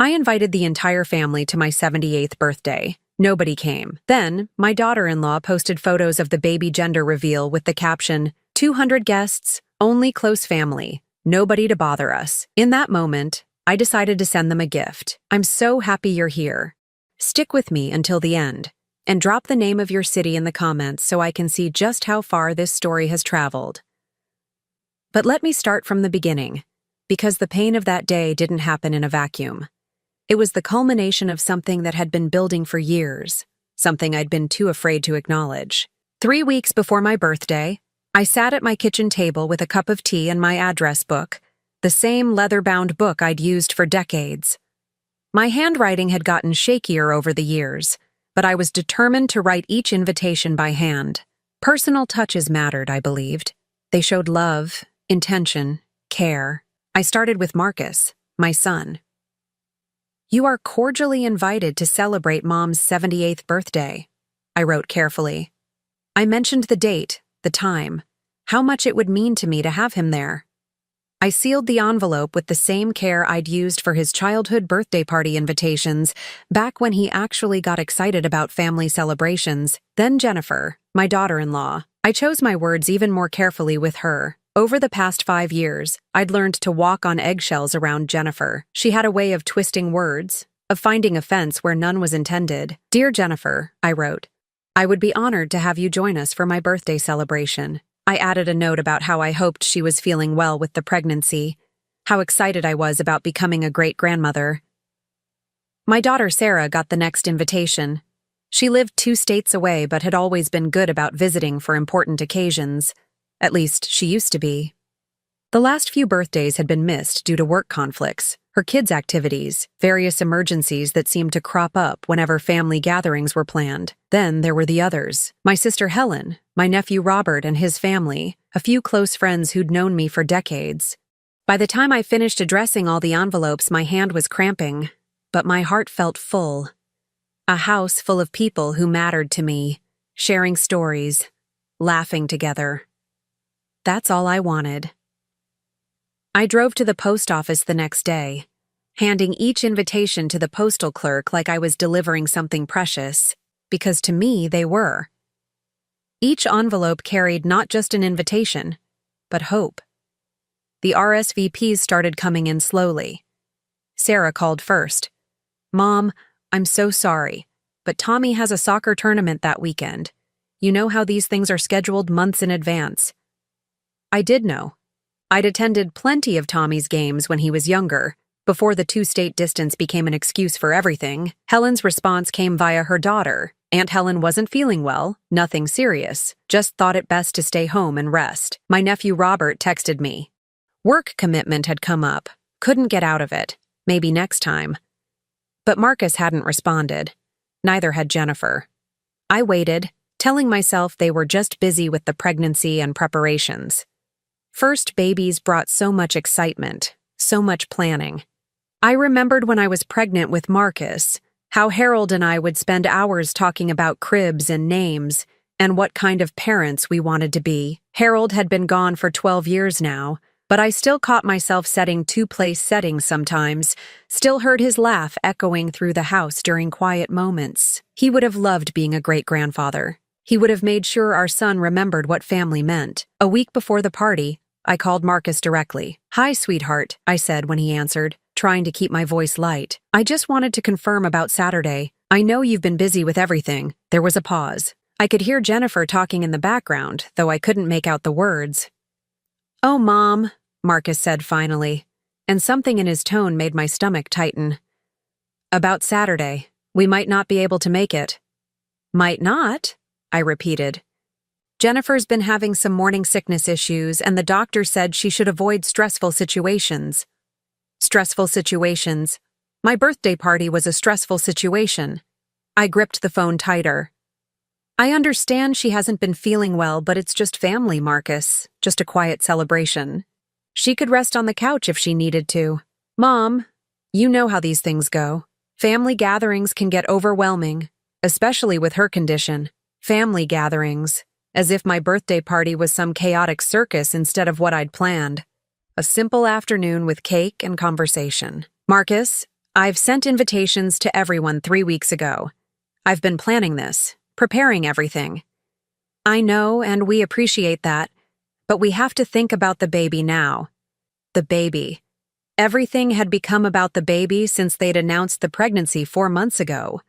I invited the entire family to my 78th birthday. Nobody came. Then, my daughter-in-law posted photos of the baby gender reveal with the caption, 200 guests, only close family, nobody to bother us. In that moment, I decided to send them a gift. I'm so happy you're here. Stick with me until the end, and drop the name of your city in the comments so I can see just how far this story has traveled. But let me start from the beginning, because the pain of that day didn't happen in a vacuum. It was the culmination of something that had been building for years, something I'd been too afraid to acknowledge. 3 weeks before my birthday, I sat at my kitchen table with a cup of tea and my address book, the same leather-bound book I'd used for decades. My handwriting had gotten shakier over the years, but I was determined to write each invitation by hand. Personal touches mattered, I believed. They showed love, intention, care. I started with Marcus, my son. You are cordially invited to celebrate Mom's 78th birthday, I wrote carefully. I mentioned the date, the time, how much it would mean to me to have him there. I sealed the envelope with the same care I'd used for his childhood birthday party invitations back when he actually got excited about family celebrations. Then Jennifer, my daughter-in-law. I chose my words even more carefully with her. Over the past 5 years, I'd learned to walk on eggshells around Jennifer. She had a way of twisting words, of finding offense where none was intended. Dear Jennifer, I wrote, I would be honored to have you join us for my birthday celebration. I added a note about how I hoped she was feeling well with the pregnancy, how excited I was about becoming a great-grandmother. My daughter Sarah got the next invitation. She lived 2 states away but had always been good about visiting for important occasions. At least, she used to be. The last few birthdays had been missed due to work conflicts, her kids' activities, various emergencies that seemed to crop up whenever family gatherings were planned. Then there were the others. My sister Helen, my nephew Robert and his family, a few close friends who'd known me for decades. By the time I finished addressing all the envelopes, my hand was cramping, but my heart felt full. A house full of people who mattered to me, sharing stories, laughing together. That's all I wanted. I drove to the post office the next day, handing each invitation to the postal clerk like I was delivering something precious, because to me they were. Each envelope carried not just an invitation, but hope. The RSVPs started coming in slowly. Sarah called first. Mom, I'm so sorry, but Tommy has a soccer tournament that weekend. You know how these things are scheduled months in advance. I did know. I'd attended plenty of Tommy's games when he was younger, before the 2-state distance became an excuse for everything. Helen's response came via her daughter. Aunt Helen wasn't feeling well, nothing serious, just thought it best to stay home and rest. My nephew Robert texted me. Work commitment had come up, couldn't get out of it, maybe next time. But Marcus hadn't responded. Neither had Jennifer. I waited, telling myself they were just busy with the pregnancy and preparations. First babies brought so much excitement, so much planning. I remembered when I was pregnant with Marcus, how Harold and I would spend hours talking about cribs and names, and what kind of parents we wanted to be. Harold had been gone for 12 years now, but I still caught myself setting 2-place settings sometimes, still heard his laugh echoing through the house during quiet moments. He would have loved being a great-grandfather. He would have made sure our son remembered what family meant. A week before the party, I called Marcus directly. Hi, sweetheart, I said when he answered, trying to keep my voice light. I just wanted to confirm about Saturday. I know you've been busy with everything. There was a pause. I could hear Jennifer talking in the background, though I couldn't make out the words. Oh, Mom, Marcus said finally, and something in his tone made my stomach tighten. About Saturday. We might not be able to make it. Might not? I repeated. Jennifer's been having some morning sickness issues, and the doctor said she should avoid stressful situations. Stressful situations. My birthday party was a stressful situation. I gripped the phone tighter. I understand she hasn't been feeling well, but it's just family, Marcus. Just a quiet celebration. She could rest on the couch if she needed to. Mom, you know how these things go. Family gatherings can get overwhelming, especially with her condition. Family gatherings, as if my birthday party was some chaotic circus instead of what I'd planned. A simple afternoon with cake and conversation. Marcus, I've sent invitations to everyone 3 weeks ago. I've been planning this, preparing everything. I know, and we appreciate that, but we have to think about the baby now. The baby. Everything had become about the baby since they'd announced the pregnancy 4 months ago.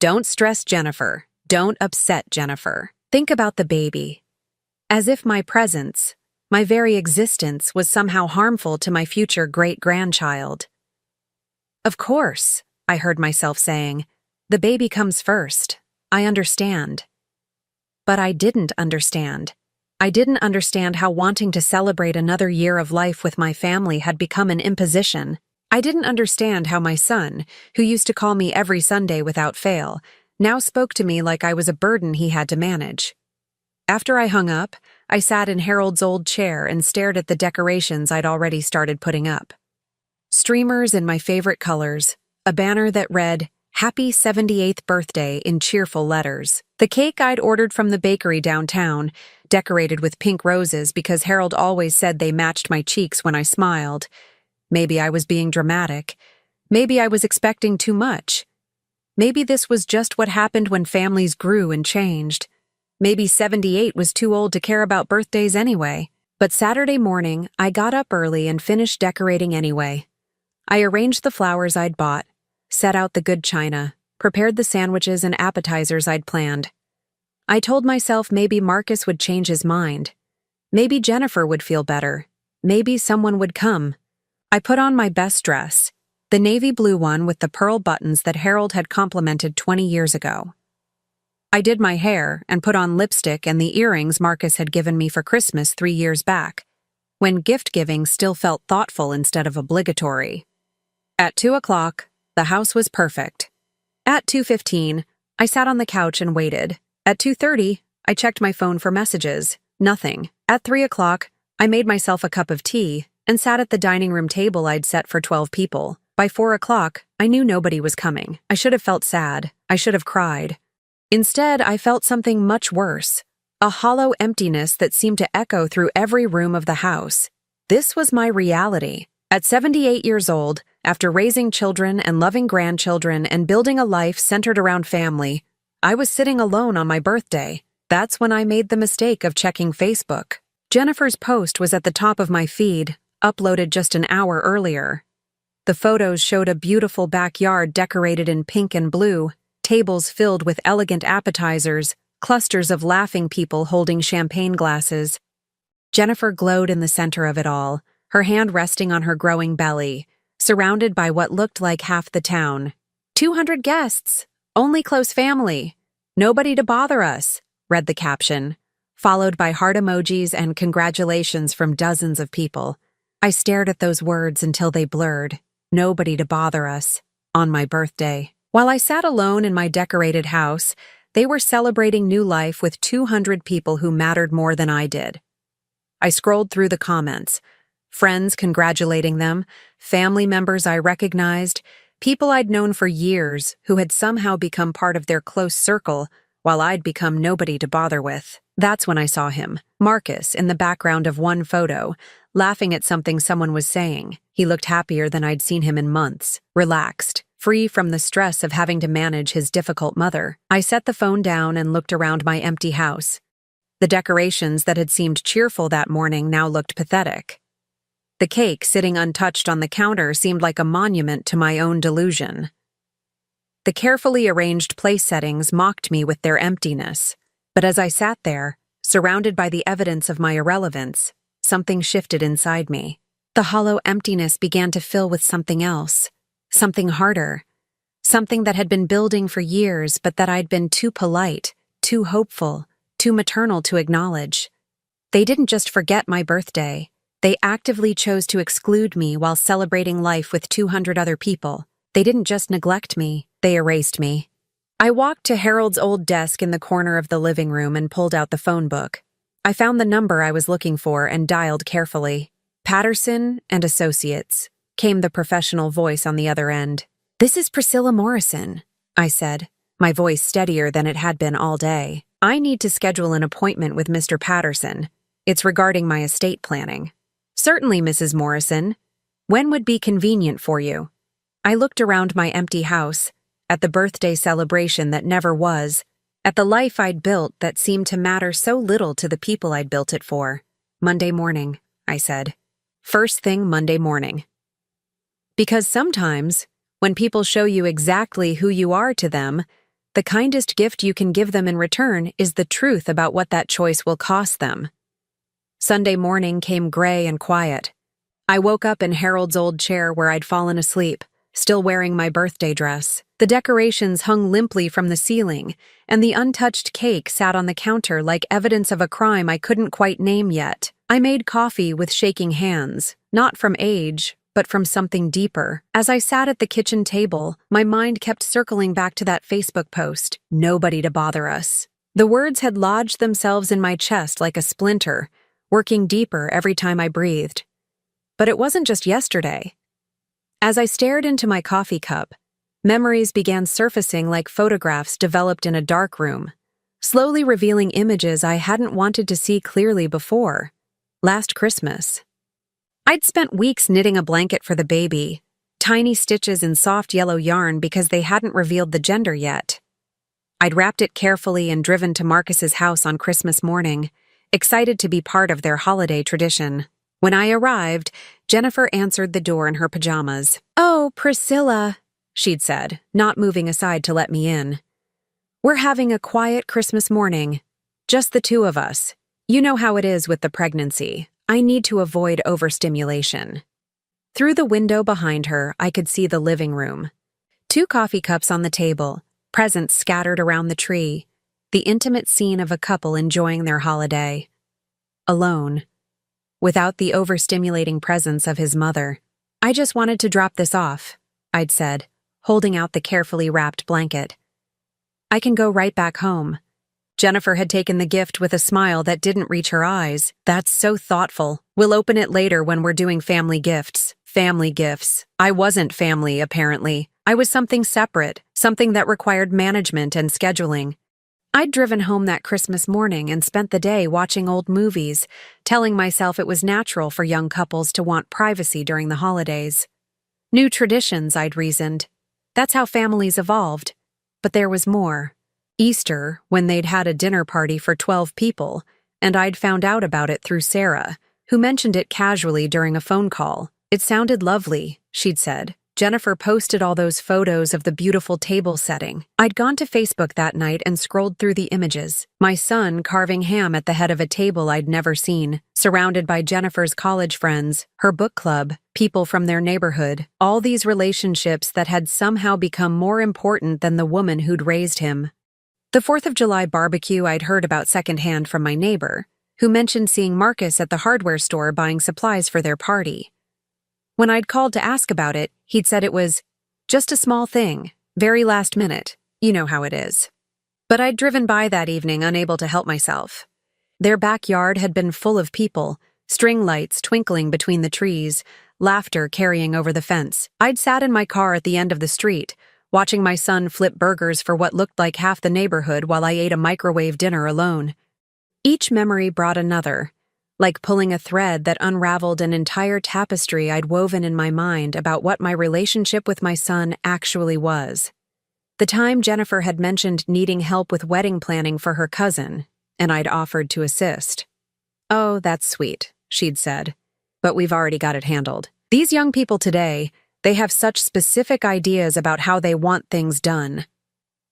Don't stress Jennifer. Don't upset Jennifer. Think about the baby. As if my presence, my very existence, was somehow harmful to my future great-grandchild. Of course, I heard myself saying. The baby comes first. I understand. But I didn't understand. I didn't understand how wanting to celebrate another year of life with my family had become an imposition. I didn't understand how my son, who used to call me every Sunday without fail, now spoke to me like I was a burden he had to manage. After I hung up, I sat in Harold's old chair and stared at the decorations I'd already started putting up. Streamers in my favorite colors, a banner that read, "Happy 78th birthday" in cheerful letters. The cake I'd ordered from the bakery downtown, decorated with pink roses because Harold always said they matched my cheeks when I smiled. Maybe I was being dramatic. Maybe I was expecting too much. Maybe this was just what happened when families grew and changed. Maybe 78 was too old to care about birthdays anyway. But Saturday morning, I got up early and finished decorating anyway. I arranged the flowers I'd bought, set out the good china, prepared the sandwiches and appetizers I'd planned. I told myself maybe Marcus would change his mind. Maybe Jennifer would feel better. Maybe someone would come. I put on my best dress, the navy blue one with the pearl buttons that Harold had complimented 20 years ago. I did my hair and put on lipstick and the earrings Marcus had given me for Christmas 3 years back, when gift-giving still felt thoughtful instead of obligatory. At 2 o'clock, the house was perfect. At 2:15, I sat on the couch and waited. At 2:30, I checked my phone for messages. Nothing. At 3 o'clock, I made myself a cup of tea and sat at the dining room table I'd set for 12 people. By 4 o'clock, I knew nobody was coming. I should have felt sad. I should have cried. Instead, I felt something much worse, a hollow emptiness that seemed to echo through every room of the house. This was my reality. At 78 years old, after raising children and loving grandchildren and building a life centered around family, I was sitting alone on my birthday. That's when I made the mistake of checking Facebook. Jennifer's post was at the top of my feed, uploaded just an hour earlier. The photos showed a beautiful backyard decorated in pink and blue, tables filled with elegant appetizers, clusters of laughing people holding champagne glasses. Jennifer glowed in the center of it all, her hand resting on her growing belly, surrounded by what looked like half the town. 200 guests, only close family, nobody to bother us, read the caption, followed by heart emojis and congratulations from dozens of people. I stared at those words until they blurred. Nobody to bother us, on my birthday. While I sat alone in my decorated house, they were celebrating new life with 200 people who mattered more than I did. I scrolled through the comments. Friends congratulating them, family members I recognized, people I'd known for years who had somehow become part of their close circle while I'd become nobody to bother with. That's when I saw him, Marcus, in the background of one photo, laughing at something someone was saying. He looked happier than I'd seen him in months, relaxed, free from the stress of having to manage his difficult mother. I set the phone down and looked around my empty house. The decorations that had seemed cheerful that morning now looked pathetic. The cake sitting untouched on the counter seemed like a monument to my own delusion. The carefully arranged place settings mocked me with their emptiness, but as I sat there, surrounded by the evidence of my irrelevance, something shifted inside me. The hollow emptiness began to fill with something else, something harder, something that had been building for years but that I'd been too polite, too hopeful, too maternal to acknowledge. They didn't just forget my birthday. They actively chose to exclude me while celebrating life with 200 other people. They didn't just neglect me, they erased me. I walked to Harold's old desk in the corner of the living room and pulled out the phone book. I found the number I was looking for and dialed carefully. Patterson and Associates, came the professional voice on the other end. "This is Priscilla Morrison," I said, my voice steadier than it had been all day. "I need to schedule an appointment with Mr. Patterson. It's regarding my estate planning." "Certainly, Mrs. Morrison. When would be convenient for you?" I looked around my empty house, at the birthday celebration that never was, at the life I'd built that seemed to matter so little to the people I'd built it for. Monday morning, I said. First thing Monday morning. Because sometimes, when people show you exactly who you are to them, the kindest gift you can give them in return is the truth about what that choice will cost them. Sunday morning came gray and quiet. I woke up in Harold's old chair where I'd fallen asleep, still wearing my birthday dress. The decorations hung limply from the ceiling, and the untouched cake sat on the counter like evidence of a crime I couldn't quite name yet. I made coffee with shaking hands, not from age, but from something deeper. As I sat at the kitchen table, my mind kept circling back to that Facebook post, "Nobody to bother us." The words had lodged themselves in my chest like a splinter, working deeper every time I breathed. But it wasn't just yesterday. As I stared into my coffee cup, memories began surfacing like photographs developed in a dark room, slowly revealing images I hadn't wanted to see clearly before. Last Christmas. I'd spent weeks knitting a blanket for the baby, tiny stitches in soft yellow yarn because they hadn't revealed the gender yet. I'd wrapped it carefully and driven to Marcus's house on Christmas morning, excited to be part of their holiday tradition. When I arrived, Jennifer answered the door in her pajamas. "Oh, Priscilla," she'd said, not moving aside to let me in. "We're having a quiet Christmas morning. Just the two of us. You know how it is with the pregnancy. I need to avoid overstimulation." Through the window behind her, I could see the living room. 2 coffee cups on the table, presents scattered around the tree, the intimate scene of a couple enjoying their holiday. Alone. Without the overstimulating presence of his mother. "I just wanted to drop this off," I'd said, holding out the carefully wrapped blanket. "I can go right back home." Jennifer had taken the gift with a smile that didn't reach her eyes. "That's so thoughtful. We'll open it later when we're doing family gifts." Family gifts. I wasn't family, apparently. I was something separate, something that required management and scheduling. I'd driven home that Christmas morning and spent the day watching old movies, telling myself it was natural for young couples to want privacy during the holidays. New traditions, I'd reasoned. That's how families evolved. But there was more. Easter, when they'd had a dinner party for 12 people, and I'd found out about it through Sarah, who mentioned it casually during a phone call. "It sounded lovely," she'd said. Jennifer posted all those photos of the beautiful table setting. I'd gone to Facebook that night and scrolled through the images. My son carving ham at the head of a table I'd never seen, surrounded by Jennifer's college friends, her book club, people from their neighborhood, all these relationships that had somehow become more important than the woman who'd raised him. The 4th of July barbecue I'd heard about secondhand from my neighbor, who mentioned seeing Marcus at the hardware store buying supplies for their party. When I'd called to ask about it, he'd said it was just a small thing, very last minute. You know how it is. But I'd driven by that evening unable to help myself. Their backyard had been full of people, string lights twinkling between the trees, laughter carrying over the fence. I'd sat in my car at the end of the street, watching my son flip burgers for what looked like half the neighborhood while I ate a microwave dinner alone. Each memory brought another, like pulling a thread that unraveled an entire tapestry I'd woven in my mind about what my relationship with my son actually was. The time Jennifer had mentioned needing help with wedding planning for her cousin, and I'd offered to assist. "Oh, that's sweet," she'd said, "but we've already got it handled. These young people today, they have such specific ideas about how they want things done."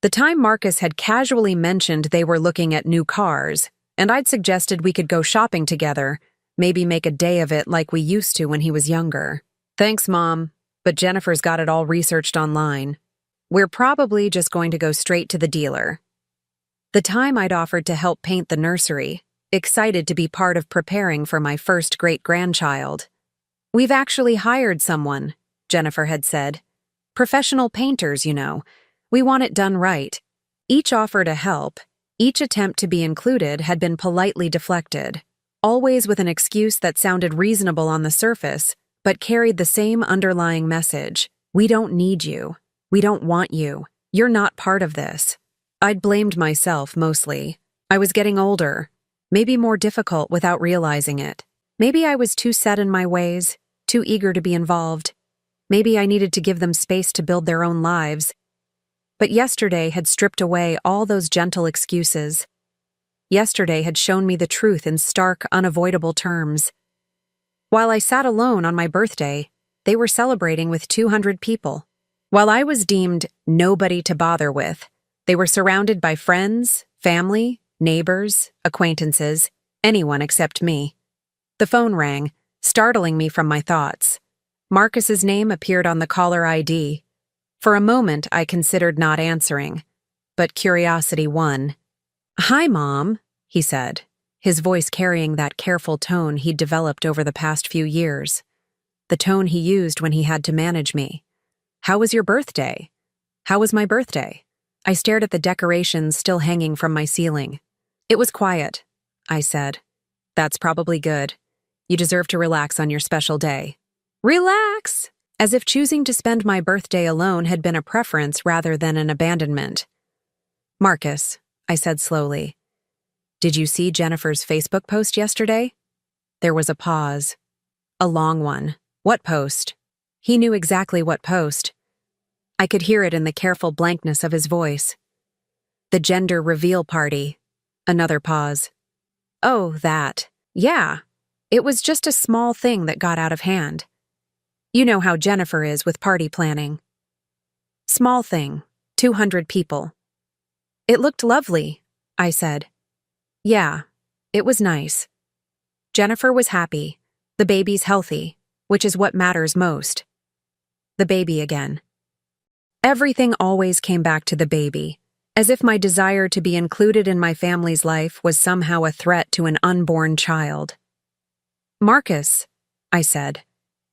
The time Marcus had casually mentioned they were looking at new cars, and I'd suggested we could go shopping together, maybe make a day of it like we used to when he was younger. "Thanks, Mom, but Jennifer's got it all researched online. We're probably just going to go straight to the dealer." The time I'd offered to help paint the nursery, excited to be part of preparing for my first great-grandchild. "We've actually hired someone," Jennifer had said. "Professional painters, you know. We want it done right." Each offer to help, each attempt to be included had been politely deflected, always with an excuse that sounded reasonable on the surface, but carried the same underlying message. "We don't need you. We don't want you. You're not part of this." I'd blamed myself, mostly. I was getting older, maybe more difficult without realizing it. Maybe I was too set in my ways, too eager to be involved. Maybe I needed to give them space to build their own lives. But yesterday had stripped away all those gentle excuses. Yesterday had shown me the truth in stark, unavoidable terms. While I sat alone on my birthday, they were celebrating with 200 people. While I was deemed nobody to bother with, they were surrounded by friends, family, neighbors, acquaintances, anyone except me. The phone rang, startling me from my thoughts. Marcus's name appeared on the caller ID. For a moment, I considered not answering, but curiosity won. "Hi, Mom," he said, his voice carrying that careful tone he'd developed over the past few years. The tone he used when he had to manage me. "How was your birthday?" "How was my birthday?" I stared at the decorations still hanging from my ceiling. "It was quiet," I said. "That's probably good. You deserve to relax on your special day." Relax! As if choosing to spend my birthday alone had been a preference rather than an abandonment. "Marcus," I said slowly, "did you see Jennifer's Facebook post yesterday?" There was a pause. A long one. "What post?" He knew exactly what post. I could hear it in the careful blankness of his voice. "The gender reveal party." Another pause. "Oh, that. Yeah. It was just a small thing that got out of hand. You know how Jennifer is with party planning." "Small thing. 200 people." "It looked lovely," I said. "Yeah, it was nice. Jennifer was happy. The baby's healthy, which is what matters most." The baby again. Everything always came back to the baby, as if my desire to be included in my family's life was somehow a threat to an unborn child. "Marcus," I said,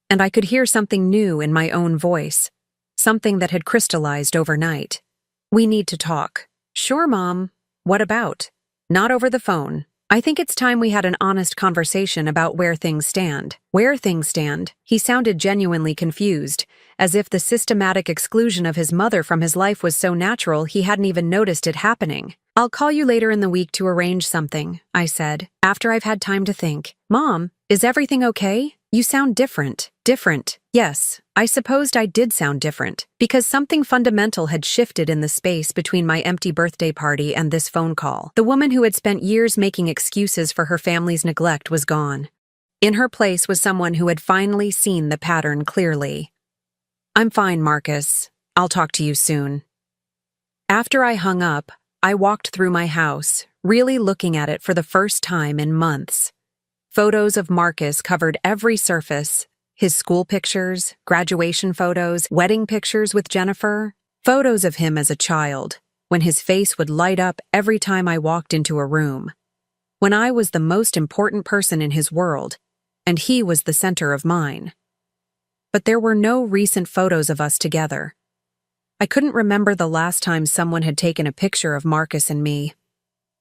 and I could hear something new in my own voice, something that had crystallized overnight. "We need to talk." "Sure, Mom. What about?" "Not over the phone. I think it's time we had an honest conversation about where things stand." "Where things stand?" He sounded genuinely confused, as if the systematic exclusion of his mother from his life was so natural he hadn't even noticed it happening. "I'll call you later in the week to arrange something," I said, "after I've had time to think." "Mom, is everything okay? You sound different." "Different." Yes, I supposed I did sound different, because something fundamental had shifted in the space between my empty birthday party and this phone call. The woman who had spent years making excuses for her family's neglect was gone. In her place was someone who had finally seen the pattern clearly. "I'm fine, Marcus. I'll talk to you soon." After I hung up, I walked through my house, really looking at it for the first time in months. Photos of Marcus covered every surface. His school pictures, graduation photos, wedding pictures with Jennifer, photos of him as a child, when his face would light up every time I walked into a room. When I was the most important person in his world, and he was the center of mine. But there were no recent photos of us together. I couldn't remember the last time someone had taken a picture of Marcus and me.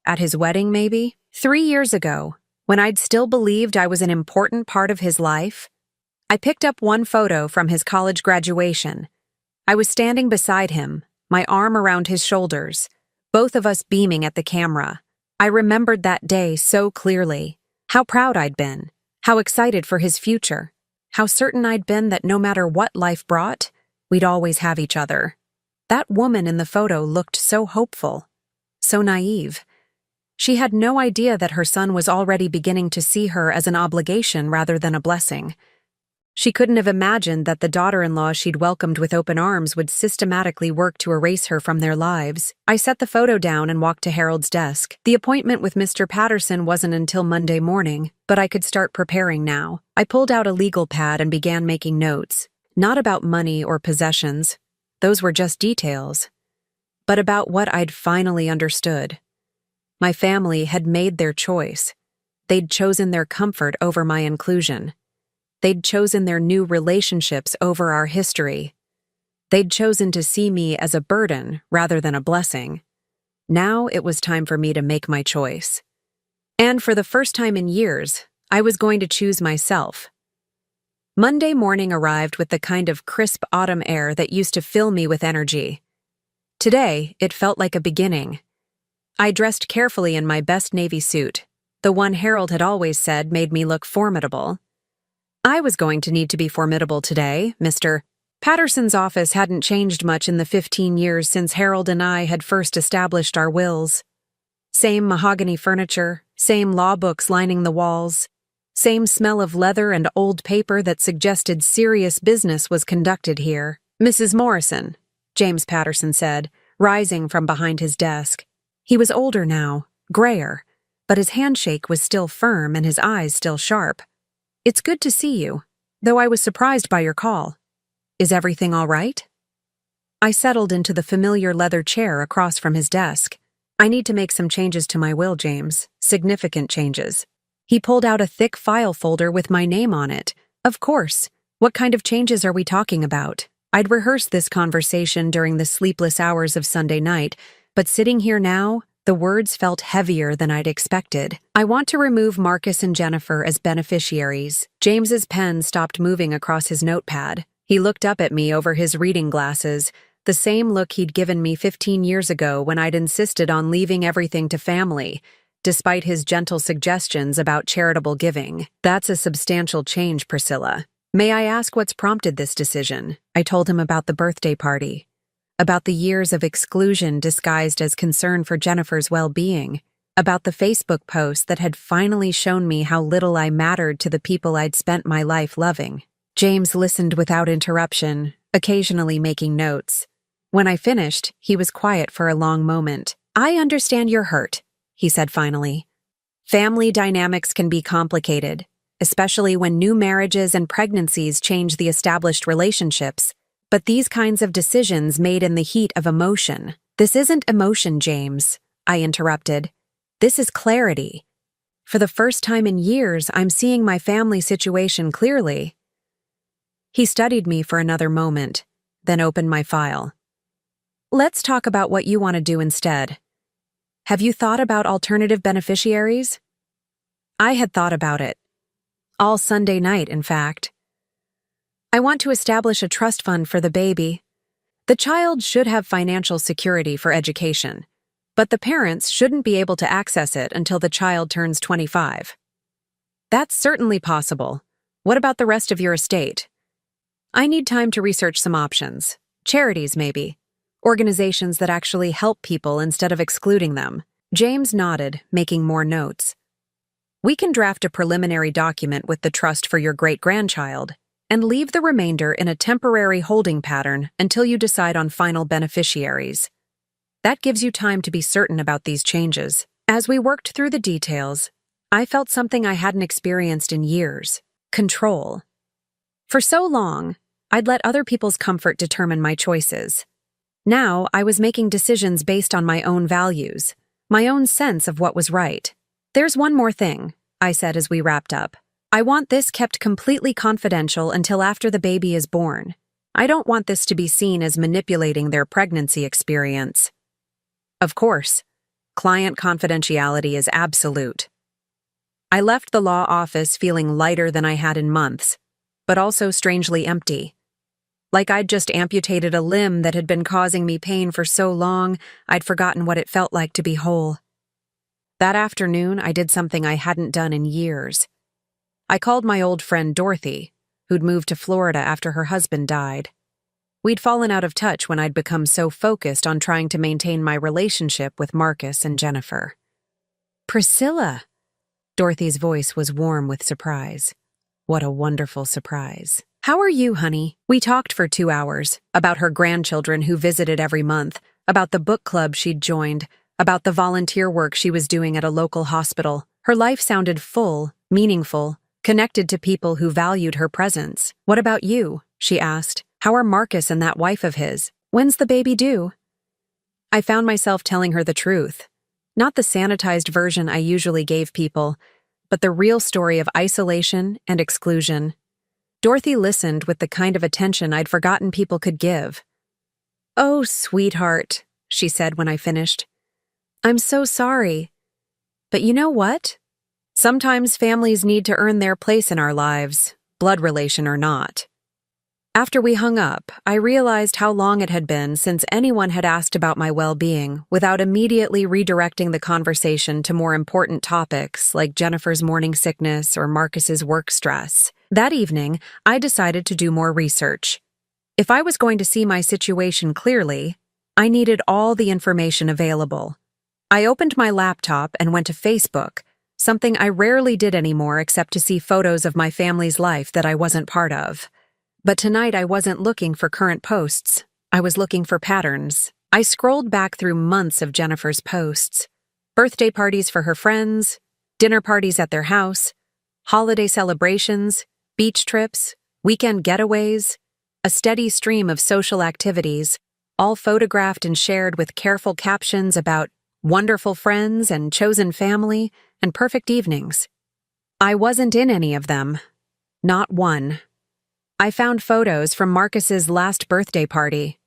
At his wedding, maybe? 3 years ago, when I'd still believed I was an important part of his life. I picked up one photo from his college graduation. I was standing beside him, my arm around his shoulders, both of us beaming at the camera. I remembered that day so clearly. How proud I'd been, how excited for his future, how certain I'd been that no matter what life brought, we'd always have each other. That woman in the photo looked so hopeful, so naive. She had no idea that her son was already beginning to see her as an obligation rather than a blessing. She couldn't have imagined that the daughter-in-law she'd welcomed with open arms would systematically work to erase her from their lives. I set the photo down and walked to Harold's desk. The appointment with Mr. Patterson wasn't until Monday morning, but I could start preparing now. I pulled out a legal pad and began making notes. Not about money or possessions. Those were just details. But about what I'd finally understood. My family had made their choice. They'd chosen their comfort over my inclusion. They'd chosen their new relationships over our history. They'd chosen to see me as a burden rather than a blessing. Now it was time for me to make my choice. And for the first time in years, I was going to choose myself. Monday morning arrived with the kind of crisp autumn air that used to fill me with energy. Today, it felt like a beginning. I dressed carefully in my best navy suit, the one Harold had always said made me look formidable. I was going to need to be formidable today, Mr. Patterson's office hadn't changed much in the 15 years since Harold and I had first established our wills. Same mahogany furniture, same law books lining the walls, same smell of leather and old paper that suggested serious business was conducted here. "Mrs. Morrison," James Patterson said, rising from behind his desk. He was older now, grayer, but his handshake was still firm and his eyes still sharp. "It's good to see you, though I was surprised by your call. Is everything all right?" I settled into the familiar leather chair across from his desk. "I need to make some changes to my will, James. Significant changes." He pulled out a thick file folder with my name on it. "Of course. What kind of changes are we talking about?" I'd rehearsed this conversation during the sleepless hours of Sunday night, but sitting here now, the words felt heavier than I'd expected. "I want to remove Marcus and Jennifer as beneficiaries." James's pen stopped moving across his notepad. He looked up at me over his reading glasses, the same look he'd given me 15 years ago when I'd insisted on leaving everything to family, despite his gentle suggestions about charitable giving. "That's a substantial change, Priscilla. May I ask what's prompted this decision?" I told him about the birthday party, about the years of exclusion disguised as concern for Jennifer's well-being, about the Facebook post that had finally shown me how little I mattered to the people I'd spent my life loving. James listened without interruption, occasionally making notes. When I finished, he was quiet for a long moment. "I understand you're hurt," he said finally. "Family dynamics can be complicated, especially when new marriages and pregnancies change the established relationships. But these kinds of decisions made in the heat of emotion." "This isn't emotion, James," I interrupted. "This is clarity. For the first time in years, I'm seeing my family situation clearly." He studied me for another moment, then opened my file. "Let's talk about what you want to do instead. Have you thought about alternative beneficiaries?" I had thought about it. All Sunday night, in fact. "I want to establish a trust fund for the baby. The child should have financial security for education, but the parents shouldn't be able to access it until the child turns 25. "That's certainly possible. What about the rest of your estate?" "I need time to research some options. Charities, maybe. Organizations that actually help people instead of excluding them." James nodded, making more notes. "We can draft a preliminary document with the trust for your great-grandchild and leave the remainder in a temporary holding pattern until you decide on final beneficiaries. That gives you time to be certain about these changes." As we worked through the details, I felt something I hadn't experienced in years: control. For so long, I'd let other people's comfort determine my choices. Now I was making decisions based on my own values, my own sense of what was right. "There's one more thing," I said as we wrapped up. "I want this kept completely confidential until after the baby is born. I don't want this to be seen as manipulating their pregnancy experience." Of course, client confidentiality is absolute. I left the law office feeling lighter than I had in months, but also strangely empty. Like I'd just amputated a limb that had been causing me pain for so long, I'd forgotten what it felt like to be whole. That afternoon, I did something I hadn't done in years. I called my old friend Dorothy, who'd moved to Florida after her husband died. We'd fallen out of touch when I'd become so focused on trying to maintain my relationship with Marcus and Jennifer. "Priscilla!" Dorothy's voice was warm with surprise. What a wonderful surprise. "How are you, honey?" We talked for 2 hours, about her grandchildren who visited every month, about the book club she'd joined, about the volunteer work she was doing at a local hospital. Her life sounded full, meaningful, connected to people who valued her presence. "What about you?" she asked. "How are Marcus and that wife of his? When's the baby due?" I found myself telling her the truth. Not the sanitized version I usually gave people, but the real story of isolation and exclusion. Dorothy listened with the kind of attention I'd forgotten people could give. "Oh, sweetheart," she said when I finished. "I'm so sorry. But you know what? Sometimes families need to earn their place in our lives, blood relation or not." After we hung up, I realized how long it had been since anyone had asked about my well-being without immediately redirecting the conversation to more important topics like Jennifer's morning sickness or Marcus's work stress. That evening, I decided to do more research. If I was going to see my situation clearly, I needed all the information available. I opened my laptop and went to Facebook, something I rarely did anymore except to see photos of my family's life that I wasn't part of. But tonight I wasn't looking for current posts. I was looking for patterns. I scrolled back through months of Jennifer's posts. Birthday parties for her friends, dinner parties at their house, holiday celebrations, beach trips, weekend getaways, a steady stream of social activities, all photographed and shared with careful captions about wonderful friends and chosen family and perfect evenings. I wasn't in any of them. Not one. I found photos from Marcus's last birthday party.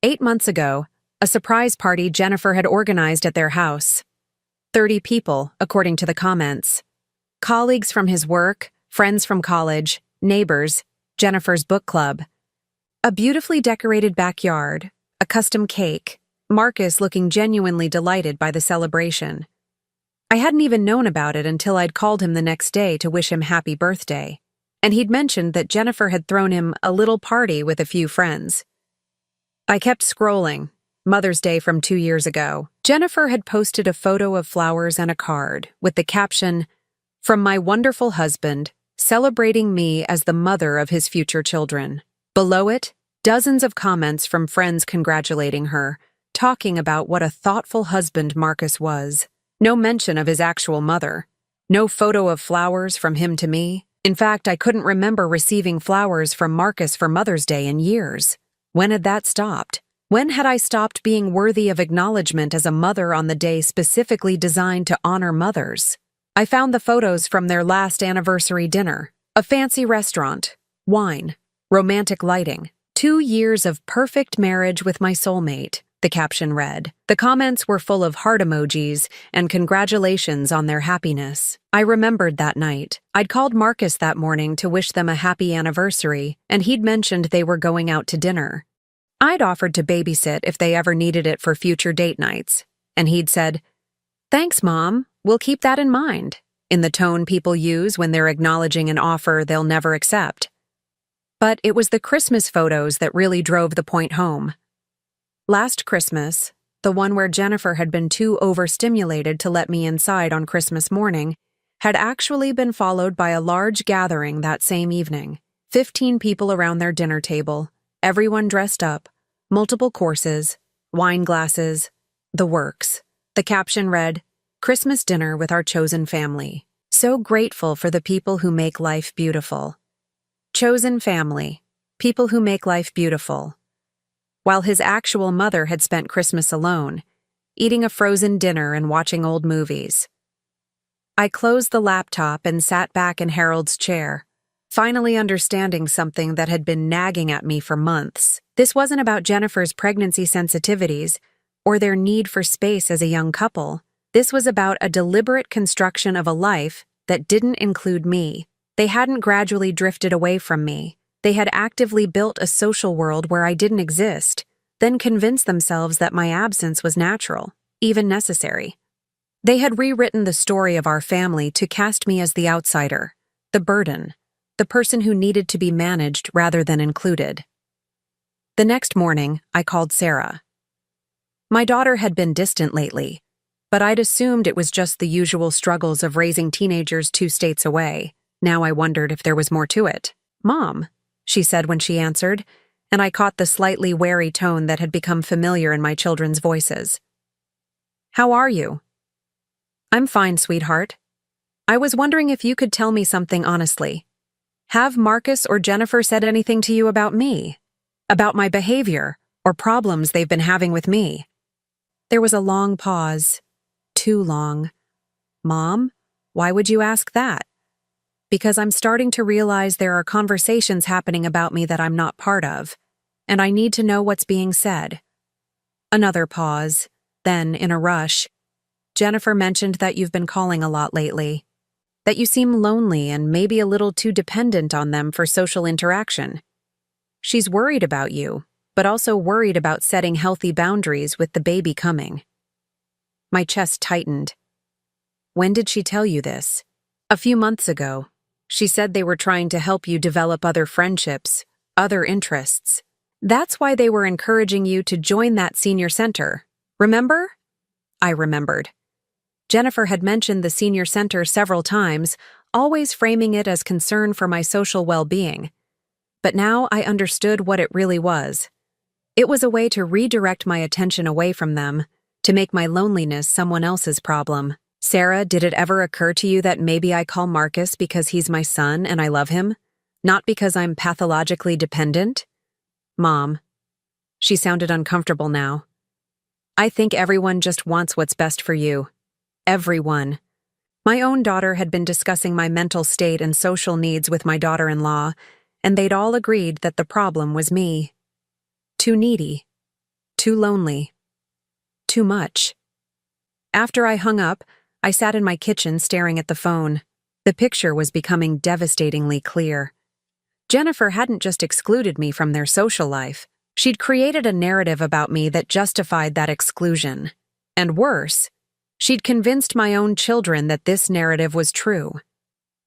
8 months ago, a surprise party Jennifer had organized at their house. 30 people, according to the comments. Colleagues from his work, friends from college, neighbors, Jennifer's book club. A beautifully decorated backyard, a custom cake, Marcus looking genuinely delighted by the celebration. I hadn't even known about it until I'd called him the next day to wish him happy birthday, and he'd mentioned that Jennifer had thrown him a little party with a few friends. I kept scrolling. Mother's Day from 2 years ago. Jennifer had posted a photo of flowers and a card with the caption, "From my wonderful husband, celebrating me as the mother of his future children." Below it, dozens of comments from friends congratulating her, talking about what a thoughtful husband Marcus was. No mention of his actual mother. No photo of flowers from him to me. In fact, I couldn't remember receiving flowers from Marcus for Mother's Day in years. When had that stopped? When had I stopped being worthy of acknowledgement as a mother on the day specifically designed to honor mothers? I found the photos from their last anniversary dinner. A fancy restaurant, wine, romantic lighting. 2 years of perfect marriage with my soulmate, the caption read. The comments were full of heart emojis and congratulations on their happiness. I remembered that night. I'd called Marcus that morning to wish them a happy anniversary, and he'd mentioned they were going out to dinner. I'd offered to babysit if they ever needed it for future date nights, and he'd said, "Thanks, Mom, we'll keep that in mind," in the tone people use when they're acknowledging an offer they'll never accept. But it was the Christmas photos that really drove the point home. Last Christmas, the one where Jennifer had been too overstimulated to let me inside on Christmas morning, had actually been followed by a large gathering that same evening. 15 people around their dinner table, everyone dressed up, multiple courses, wine glasses, the works. The caption read, "Christmas dinner with our chosen family. So grateful for the people who make life beautiful." Chosen family, people who make life beautiful. While his actual mother had spent Christmas alone, eating a frozen dinner and watching old movies. I closed the laptop and sat back in Harold's chair, finally understanding something that had been nagging at me for months. This wasn't about Jennifer's pregnancy sensitivities or their need for space as a young couple. This was about a deliberate construction of a life that didn't include me. They hadn't gradually drifted away from me. They had actively built a social world where I didn't exist, then convinced themselves that my absence was natural, even necessary. They had rewritten the story of our family to cast me as the outsider, the burden, the person who needed to be managed rather than included. The next morning, I called Sarah. My daughter had been distant lately, but I'd assumed it was just the usual struggles of raising teenagers 2 states away. Now I wondered if there was more to it. "Mom," she said when she answered, and I caught the slightly wary tone that had become familiar in my children's voices. "How are you?" "I'm fine, sweetheart. I was wondering if you could tell me something honestly. Have Marcus or Jennifer said anything to you about me? About my behavior or problems they've been having with me?" There was a long pause. Too long. "Mom, why would you ask that?" "Because I'm starting to realize there are conversations happening about me that I'm not part of, and I need to know what's being said." Another pause. Then, in a rush, "Jennifer mentioned that you've been calling a lot lately. That you seem lonely and maybe a little too dependent on them for social interaction. She's worried about you, but also worried about setting healthy boundaries with the baby coming." My chest tightened. "When did she tell you this?" "A few months ago. She said they were trying to help you develop other friendships, other interests, That's why they were encouraging you to join that senior center. Remember? I remembered. Jennifer had mentioned the senior center several times, always framing it as concern for my social well-being. But now I understood what it really was. It was a way to redirect my attention away from them, to make my loneliness someone else's problem. Sarah, did it ever occur to you that maybe I call Marcus because he's my son and I love him? Not because I'm pathologically dependent? Mom. She sounded uncomfortable now. I think everyone just wants what's best for you. Everyone. My own daughter had been discussing my mental state and social needs with my daughter-in-law, and they'd all agreed that the problem was me. Too needy. Too lonely. Too much. After I hung up, I sat in my kitchen staring at the phone. The picture was becoming devastatingly clear. Jennifer hadn't just excluded me from their social life. She'd created a narrative about me that justified that exclusion. And worse, she'd convinced my own children that this narrative was true.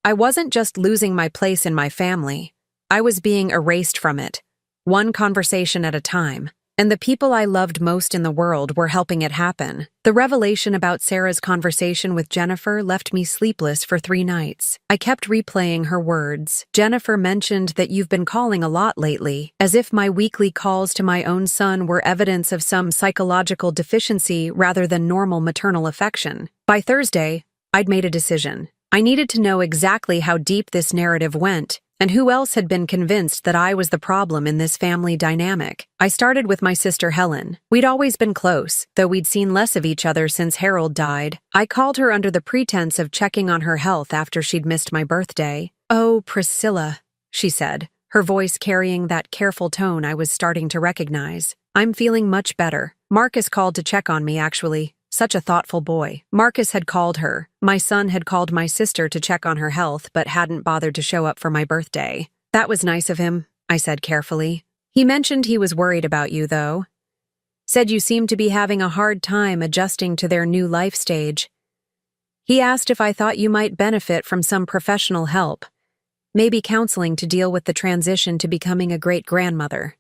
I wasn't just losing my place in my family. I was being erased from it, one conversation at a time. And the people I loved most in the world were helping it happen. The revelation about Sarah's conversation with Jennifer left me sleepless for 3 nights. I kept replaying her words. Jennifer mentioned that you've been calling a lot lately, as if my weekly calls to my own son were evidence of some psychological deficiency rather than normal maternal affection. By Thursday, I'd made a decision. I needed to know exactly how deep this narrative went, and who else had been convinced that I was the problem in this family dynamic. I started with my sister Helen. We'd always been close, though we'd seen less of each other since Harold died. I called her under the pretense of checking on her health after she'd missed my birthday. "Oh, Priscilla," she said, her voice carrying that careful tone I was starting to recognize. "I'm feeling much better. Marcus called to check on me, actually. Such a thoughtful boy." Marcus had called her. My son had called my sister to check on her health, but hadn't bothered to show up for my birthday. "That was nice of him," I said carefully. "He mentioned he was worried about you, though. Said you seemed to be having a hard time adjusting to their new life stage. He asked if I thought you might benefit from some professional help, maybe counseling to deal with the transition to becoming a great-grandmother."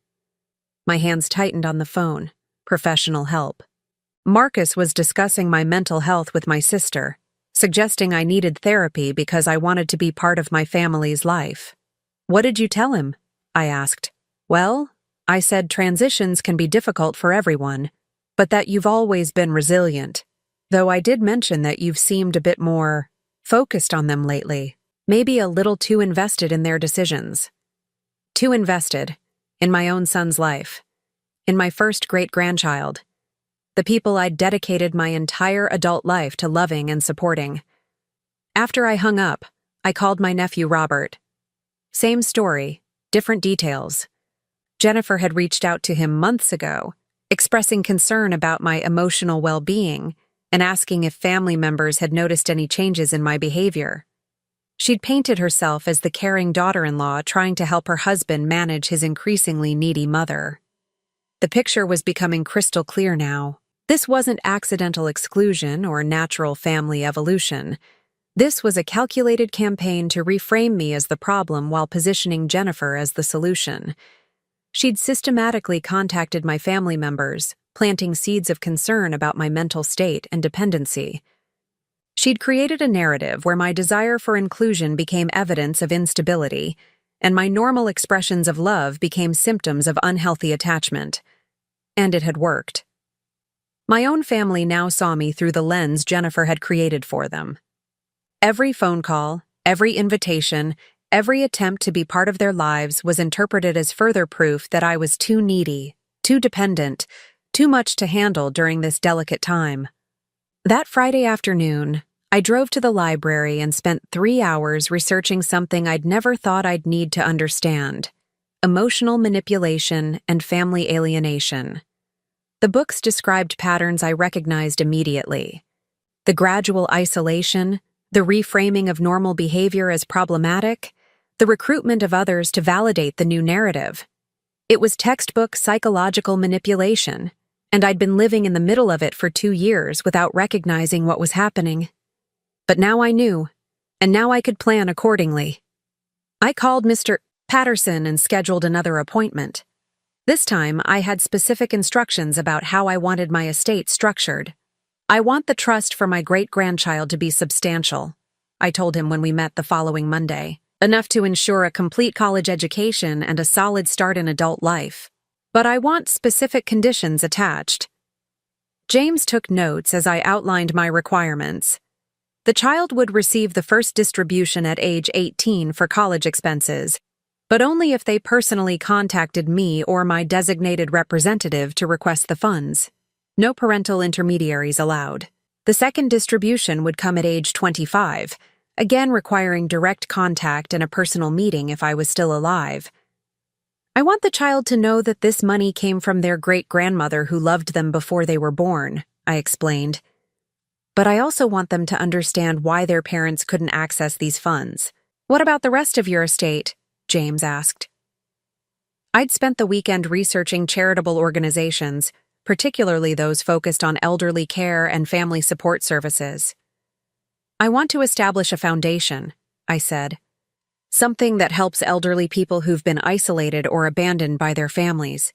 My hands tightened on the phone. Professional help. Marcus was discussing my mental health with my sister, suggesting I needed therapy because I wanted to be part of my family's life. "What did you tell him?" I asked. "Well," I said, "transitions can be difficult for everyone, but that you've always been resilient. Though I did mention that you've seemed a bit more focused on them lately, maybe a little too invested in their decisions. Too invested in my own son's life, in my first great-grandchild. The people I'd dedicated my entire adult life to loving and supporting." After I hung up, I called my nephew Robert. Same story, different details. Jennifer had reached out to him months ago, expressing concern about my emotional well-being and asking if family members had noticed any changes in my behavior. She'd painted herself as the caring daughter-in-law trying to help her husband manage his increasingly needy mother. The picture was becoming crystal clear now. This wasn't accidental exclusion or natural family evolution. This was a calculated campaign to reframe me as the problem while positioning Jennifer as the solution. She'd systematically contacted my family members, planting seeds of concern about my mental state and dependency. She'd created a narrative where my desire for inclusion became evidence of instability, and my normal expressions of love became symptoms of unhealthy attachment. And it had worked. My own family now saw me through the lens Jennifer had created for them. Every phone call, every invitation, every attempt to be part of their lives was interpreted as further proof that I was too needy, too dependent, too much to handle during this delicate time. That Friday afternoon, I drove to the library and spent 3 hours researching something I'd never thought I'd need to understand: emotional manipulation and family alienation. The books described patterns I recognized immediately. The gradual isolation, the reframing of normal behavior as problematic, the recruitment of others to validate the new narrative. It was textbook psychological manipulation, and I'd been living in the middle of it for 2 years without recognizing what was happening. But now I knew, and now I could plan accordingly. I called Mr. Patterson and scheduled another appointment. This time, I had specific instructions about how I wanted my estate structured. I want the trust for my great-grandchild to be substantial, I told him when we met the following Monday. Enough to ensure a complete college education and a solid start in adult life. But I want specific conditions attached. James took notes as I outlined my requirements. The child would receive the first distribution at age 18 for college expenses, but only if they personally contacted me or my designated representative to request the funds. No parental intermediaries allowed. The second distribution would come at age 25, again requiring direct contact and a personal meeting if I was still alive. I want the child to know that this money came from their great-grandmother who loved them before they were born, I explained. But I also want them to understand why their parents couldn't access these funds. What about the rest of your estate? James asked. I'd spent the weekend researching charitable organizations, particularly those focused on elderly care and family support services. I want to establish a foundation, I said. Something that helps elderly people who've been isolated or abandoned by their families.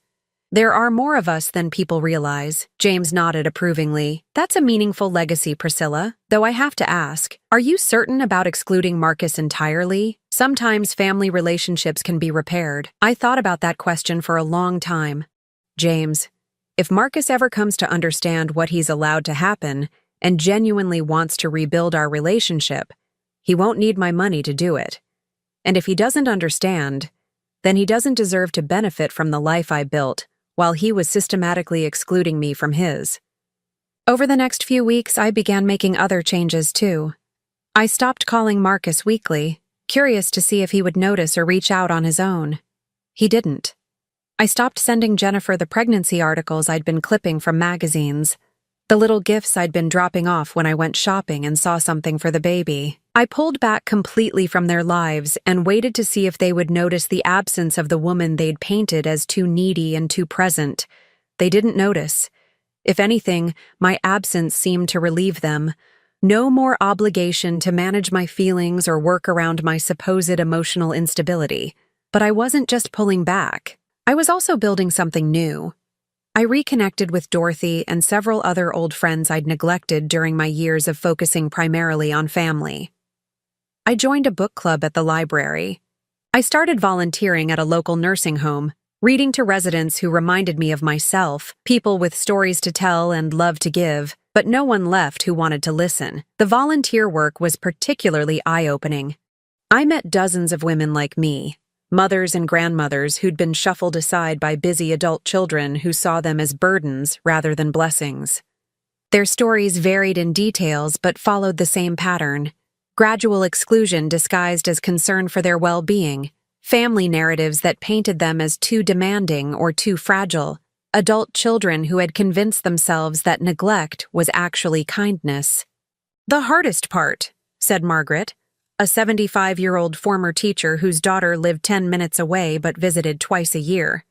There are more of us than people realize, James nodded approvingly. That's a meaningful legacy, Priscilla. Though I have to ask, are you certain about excluding Marcus entirely? Sometimes family relationships can be repaired. I thought about that question for a long time. James, if Marcus ever comes to understand what he's allowed to happen and genuinely wants to rebuild our relationship, he won't need my money to do it. And if he doesn't understand, then he doesn't deserve to benefit from the life I built while he was systematically excluding me from his. Over the next few weeks, I began making other changes too. I stopped calling Marcus weekly, curious to see if he would notice or reach out on his own. He didn't. I stopped sending Jennifer the pregnancy articles I'd been clipping from magazines, the little gifts I'd been dropping off when I went shopping and saw something for the baby. I pulled back completely from their lives and waited to see if they would notice the absence of the woman they'd painted as too needy and too present. They didn't notice. If anything, my absence seemed to relieve them. No more obligation to manage my feelings or work around my supposed emotional instability. But I wasn't just pulling back. I was also building something new. I reconnected with Dorothy and several other old friends I'd neglected during my years of focusing primarily on family. I joined a book club at the library. I started volunteering at a local nursing home, reading to residents who reminded me of myself, people with stories to tell and love to give, but no one left who wanted to listen. The volunteer work was particularly eye-opening. I met dozens of women like me, mothers and grandmothers who'd been shuffled aside by busy adult children who saw them as burdens rather than blessings. Their stories varied in details but followed the same pattern. Gradual exclusion disguised as concern for their well-being, family narratives that painted them as too demanding or too fragile, adult children who had convinced themselves that neglect was actually kindness. "The hardest part," said Margaret, a 75-year-old former teacher whose daughter lived 10 minutes away but visited twice a year,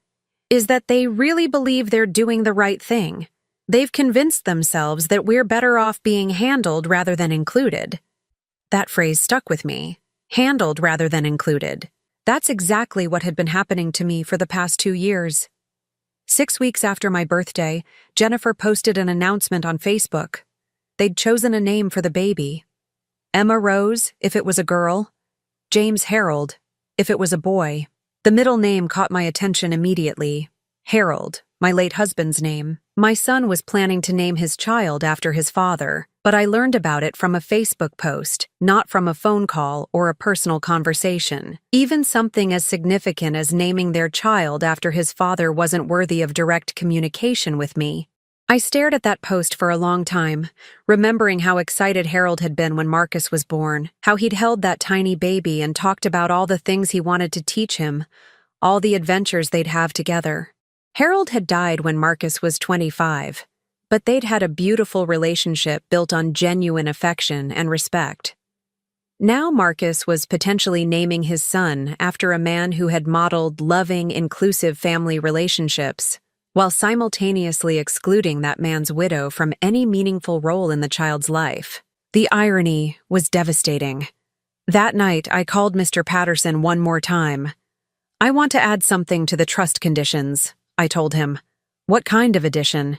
"is that they really believe they're doing the right thing. They've convinced themselves that we're better off being handled rather than included." That phrase stuck with me. Handled rather than included. That's exactly what had been happening to me for the past 2 years. 6 weeks after my birthday, Jennifer posted an announcement on Facebook. They'd chosen a name for the baby. Emma Rose, if it was a girl. James Harold, if it was a boy. The middle name caught my attention immediately. Harold, my late husband's name. My son was planning to name his child after his father, but I learned about it from a Facebook post, not from a phone call or a personal conversation. Even something as significant as naming their child after his father wasn't worthy of direct communication with me. I stared at that post for a long time, remembering how excited Harold had been when Marcus was born, how he'd held that tiny baby and talked about all the things he wanted to teach him, all the adventures they'd have together. Harold had died when Marcus was 25, but they'd had a beautiful relationship built on genuine affection and respect. Now Marcus was potentially naming his son after a man who had modeled loving, inclusive family relationships, while simultaneously excluding that man's widow from any meaningful role in the child's life. The irony was devastating. That night, I called Mr. Patterson one more time. "I want to add something to the trust conditions," I told him. What kind of addition?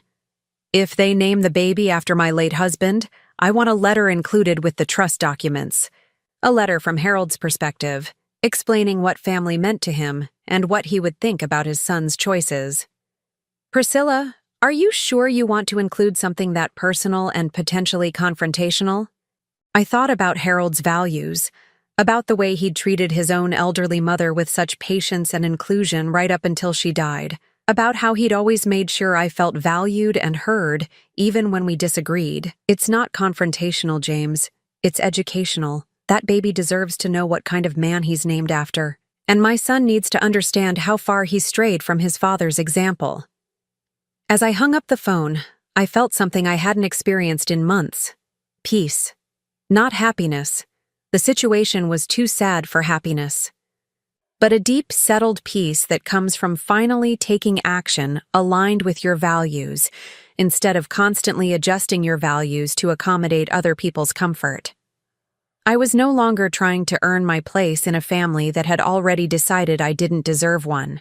If they name the baby after my late husband, I want a letter included with the trust documents. A letter from Harold's perspective, explaining what family meant to him and what he would think about his son's choices. Priscilla, are you sure you want to include something that personal and potentially confrontational? I thought about Harold's values, about the way he'd treated his own elderly mother with such patience and inclusion right up until she died, about how he'd always made sure I felt valued and heard, even when we disagreed. It's not confrontational, James. It's educational. That baby deserves to know what kind of man he's named after. And my son needs to understand how far he strayed from his father's example. As I hung up the phone, I felt something I hadn't experienced in months. Peace. Not happiness. The situation was too sad for happiness. But a deep, settled peace that comes from finally taking action aligned with your values, instead of constantly adjusting your values to accommodate other people's comfort. I was no longer trying to earn my place in a family that had already decided I didn't deserve one.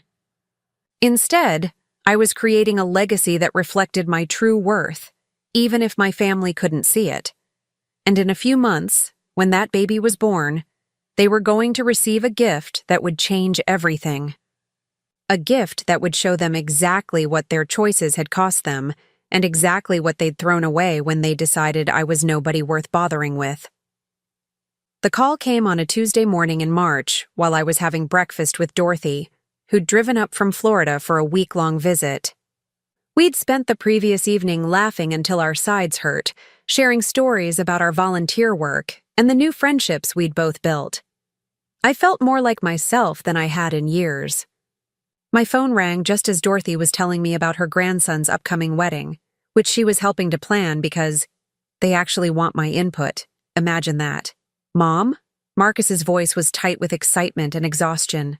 Instead, I was creating a legacy that reflected my true worth, even if my family couldn't see it. And in a few months, when that baby was born, they were going to receive a gift that would change everything. A gift that would show them exactly what their choices had cost them and exactly what they'd thrown away when they decided I was nobody worth bothering with. The call came on a Tuesday morning in March while I was having breakfast with Dorothy, who'd driven up from Florida for a week-long visit. We'd spent the previous evening laughing until our sides hurt, sharing stories about our volunteer work and the new friendships we'd both built. I felt more like myself than I had in years. My phone rang just as Dorothy was telling me about her grandson's upcoming wedding, which she was helping to plan because they actually want my input. Imagine that. Mom? Marcus's voice was tight with excitement and exhaustion.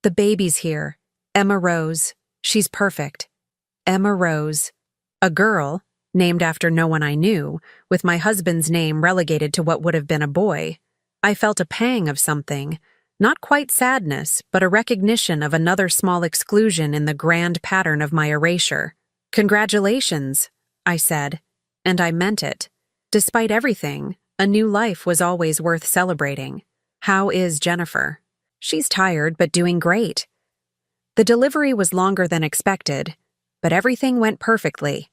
The baby's here. Emma Rose. She's perfect. Emma Rose. A girl, named after no one I knew, with my husband's name relegated to what would have been a boy. I felt a pang of something, not quite sadness, but a recognition of another small exclusion in the grand pattern of my erasure. Congratulations, I said, and I meant it. Despite everything, a new life was always worth celebrating. How is Jennifer? She's tired, but doing great. The delivery was longer than expected, but everything went perfectly.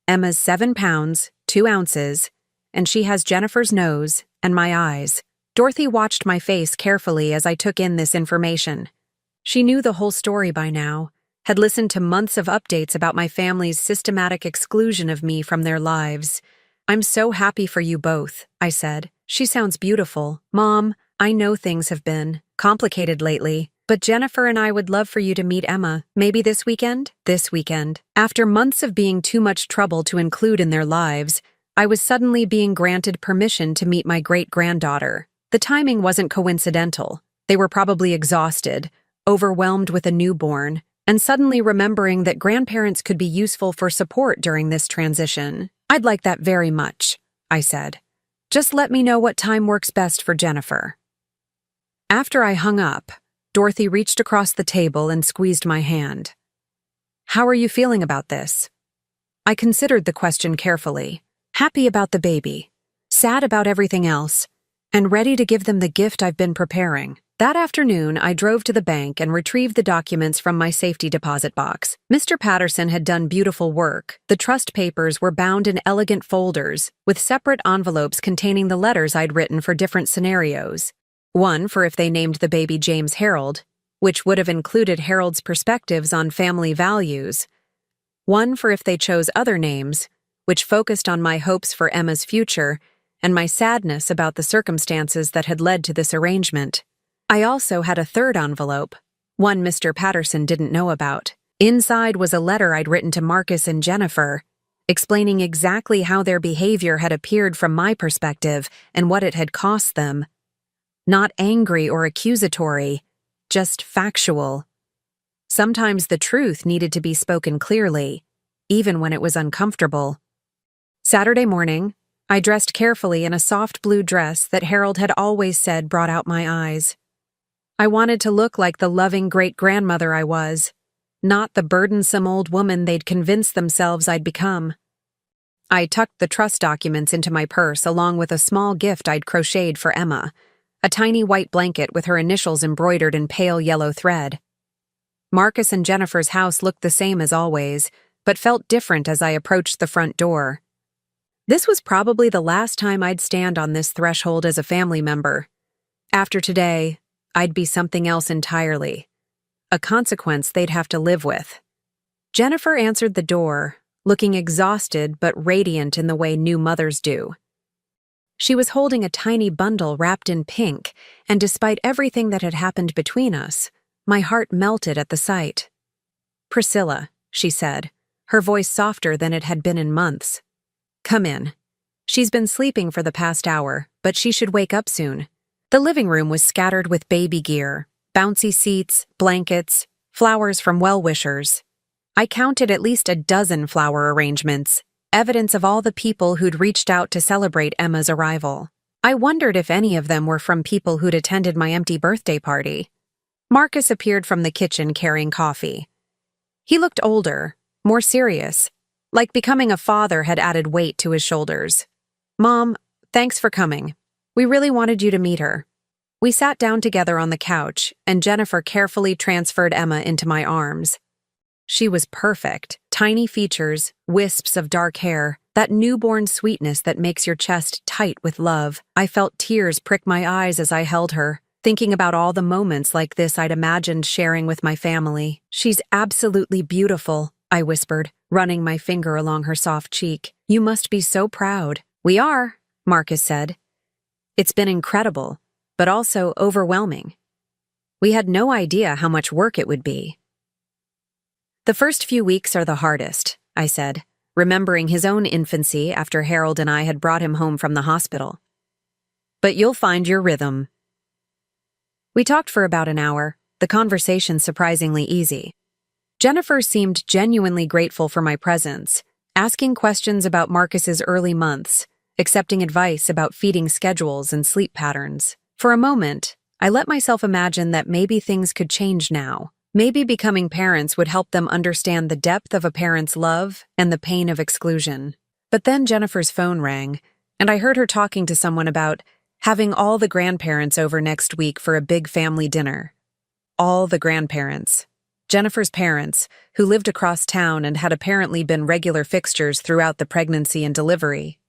Emma's 7 pounds, 2 ounces, and she has Jennifer's nose and my eyes. Dorothy watched my face carefully as I took in this information. She knew the whole story by now, had listened to months of updates about my family's systematic exclusion of me from their lives. I'm so happy for you both, I said. She sounds beautiful. Mom, I know things have been complicated lately, but Jennifer and I would love for you to meet Emma, maybe this weekend? This weekend. After months of being too much trouble to include in their lives, I was suddenly being granted permission to meet my great-granddaughter. The timing wasn't coincidental. They were probably exhausted, overwhelmed with a newborn, and suddenly remembering that grandparents could be useful for support during this transition. I'd like that very much, I said. Just let me know what time works best for Jennifer. After I hung up, Dorothy reached across the table and squeezed my hand. How are you feeling about this? I considered the question carefully. Happy about the baby, sad about everything else, and ready to give them the gift I've been preparing. That afternoon, I drove to the bank and retrieved the documents from my safety deposit box. Mr. Patterson had done beautiful work. The trust papers were bound in elegant folders, with separate envelopes containing the letters I'd written for different scenarios. One for if they named the baby James Harold, which would have included Harold's perspectives on family values. One for if they chose other names, which focused on my hopes for Emma's future and my sadness about the circumstances that had led to this arrangement. I also had a third envelope, one Mr. Patterson didn't know about. Inside was a letter I'd written to Marcus and Jennifer, explaining exactly how their behavior had appeared from my perspective and what it had cost them. Not angry or accusatory, just factual. Sometimes the truth needed to be spoken clearly, even when it was uncomfortable. Saturday morning, I dressed carefully in a soft blue dress that Harold had always said brought out my eyes. I wanted to look like the loving great-grandmother I was. not the burdensome old woman they'd convinced themselves I'd become. I tucked the trust documents into my purse along with a small gift I'd crocheted for Emma, a tiny white blanket with her initials embroidered in pale yellow thread. Marcus and Jennifer's house looked the same as always, but felt different as I approached the front door. This was probably the last time I'd stand on this threshold as a family member. After today, I'd be something else entirely, a consequence they'd have to live with. Jennifer answered the door, looking exhausted but radiant in the way new mothers do. She was holding a tiny bundle wrapped in pink, and despite everything that had happened between us, my heart melted at the sight. "Priscilla," she said, her voice softer than it had been in months. "Come in. She's been sleeping for the past hour, but she should wake up soon." The living room was scattered with baby gear, bouncy seats, blankets, flowers from well-wishers. I counted at least a dozen flower arrangements, evidence of all the people who'd reached out to celebrate Emma's arrival. I wondered if any of them were from people who'd attended my empty birthday party. Marcus appeared from the kitchen carrying coffee. He looked older, more serious, like becoming a father had added weight to his shoulders. "Mom, thanks for coming. We really wanted you to meet her." We sat down together on the couch, and Jennifer carefully transferred Emma into my arms. She was perfect. Tiny features, wisps of dark hair, that newborn sweetness that makes your chest tight with love. I felt tears prick my eyes as I held her, thinking about all the moments like this I'd imagined sharing with my family. "She's absolutely beautiful," I whispered, running my finger along her soft cheek. "You must be so proud." "We are," Marcus said. "It's been incredible, but also overwhelming. We had no idea how much work it would be." "The first few weeks are the hardest," I said, remembering his own infancy after Harold and I had brought him home from the hospital. "But you'll find your rhythm." We talked for about an hour, the conversation surprisingly easy. Jennifer seemed genuinely grateful for my presence, asking questions about Marcus's early months, accepting advice about feeding schedules and sleep patterns. For a moment, I let myself imagine that maybe things could change now. Maybe becoming parents would help them understand the depth of a parent's love and the pain of exclusion. But then Jennifer's phone rang, and I heard her talking to someone about having all the grandparents over next week for a big family dinner. All the grandparents. Jennifer's parents, who lived across town and had apparently been regular fixtures throughout the pregnancy and delivery.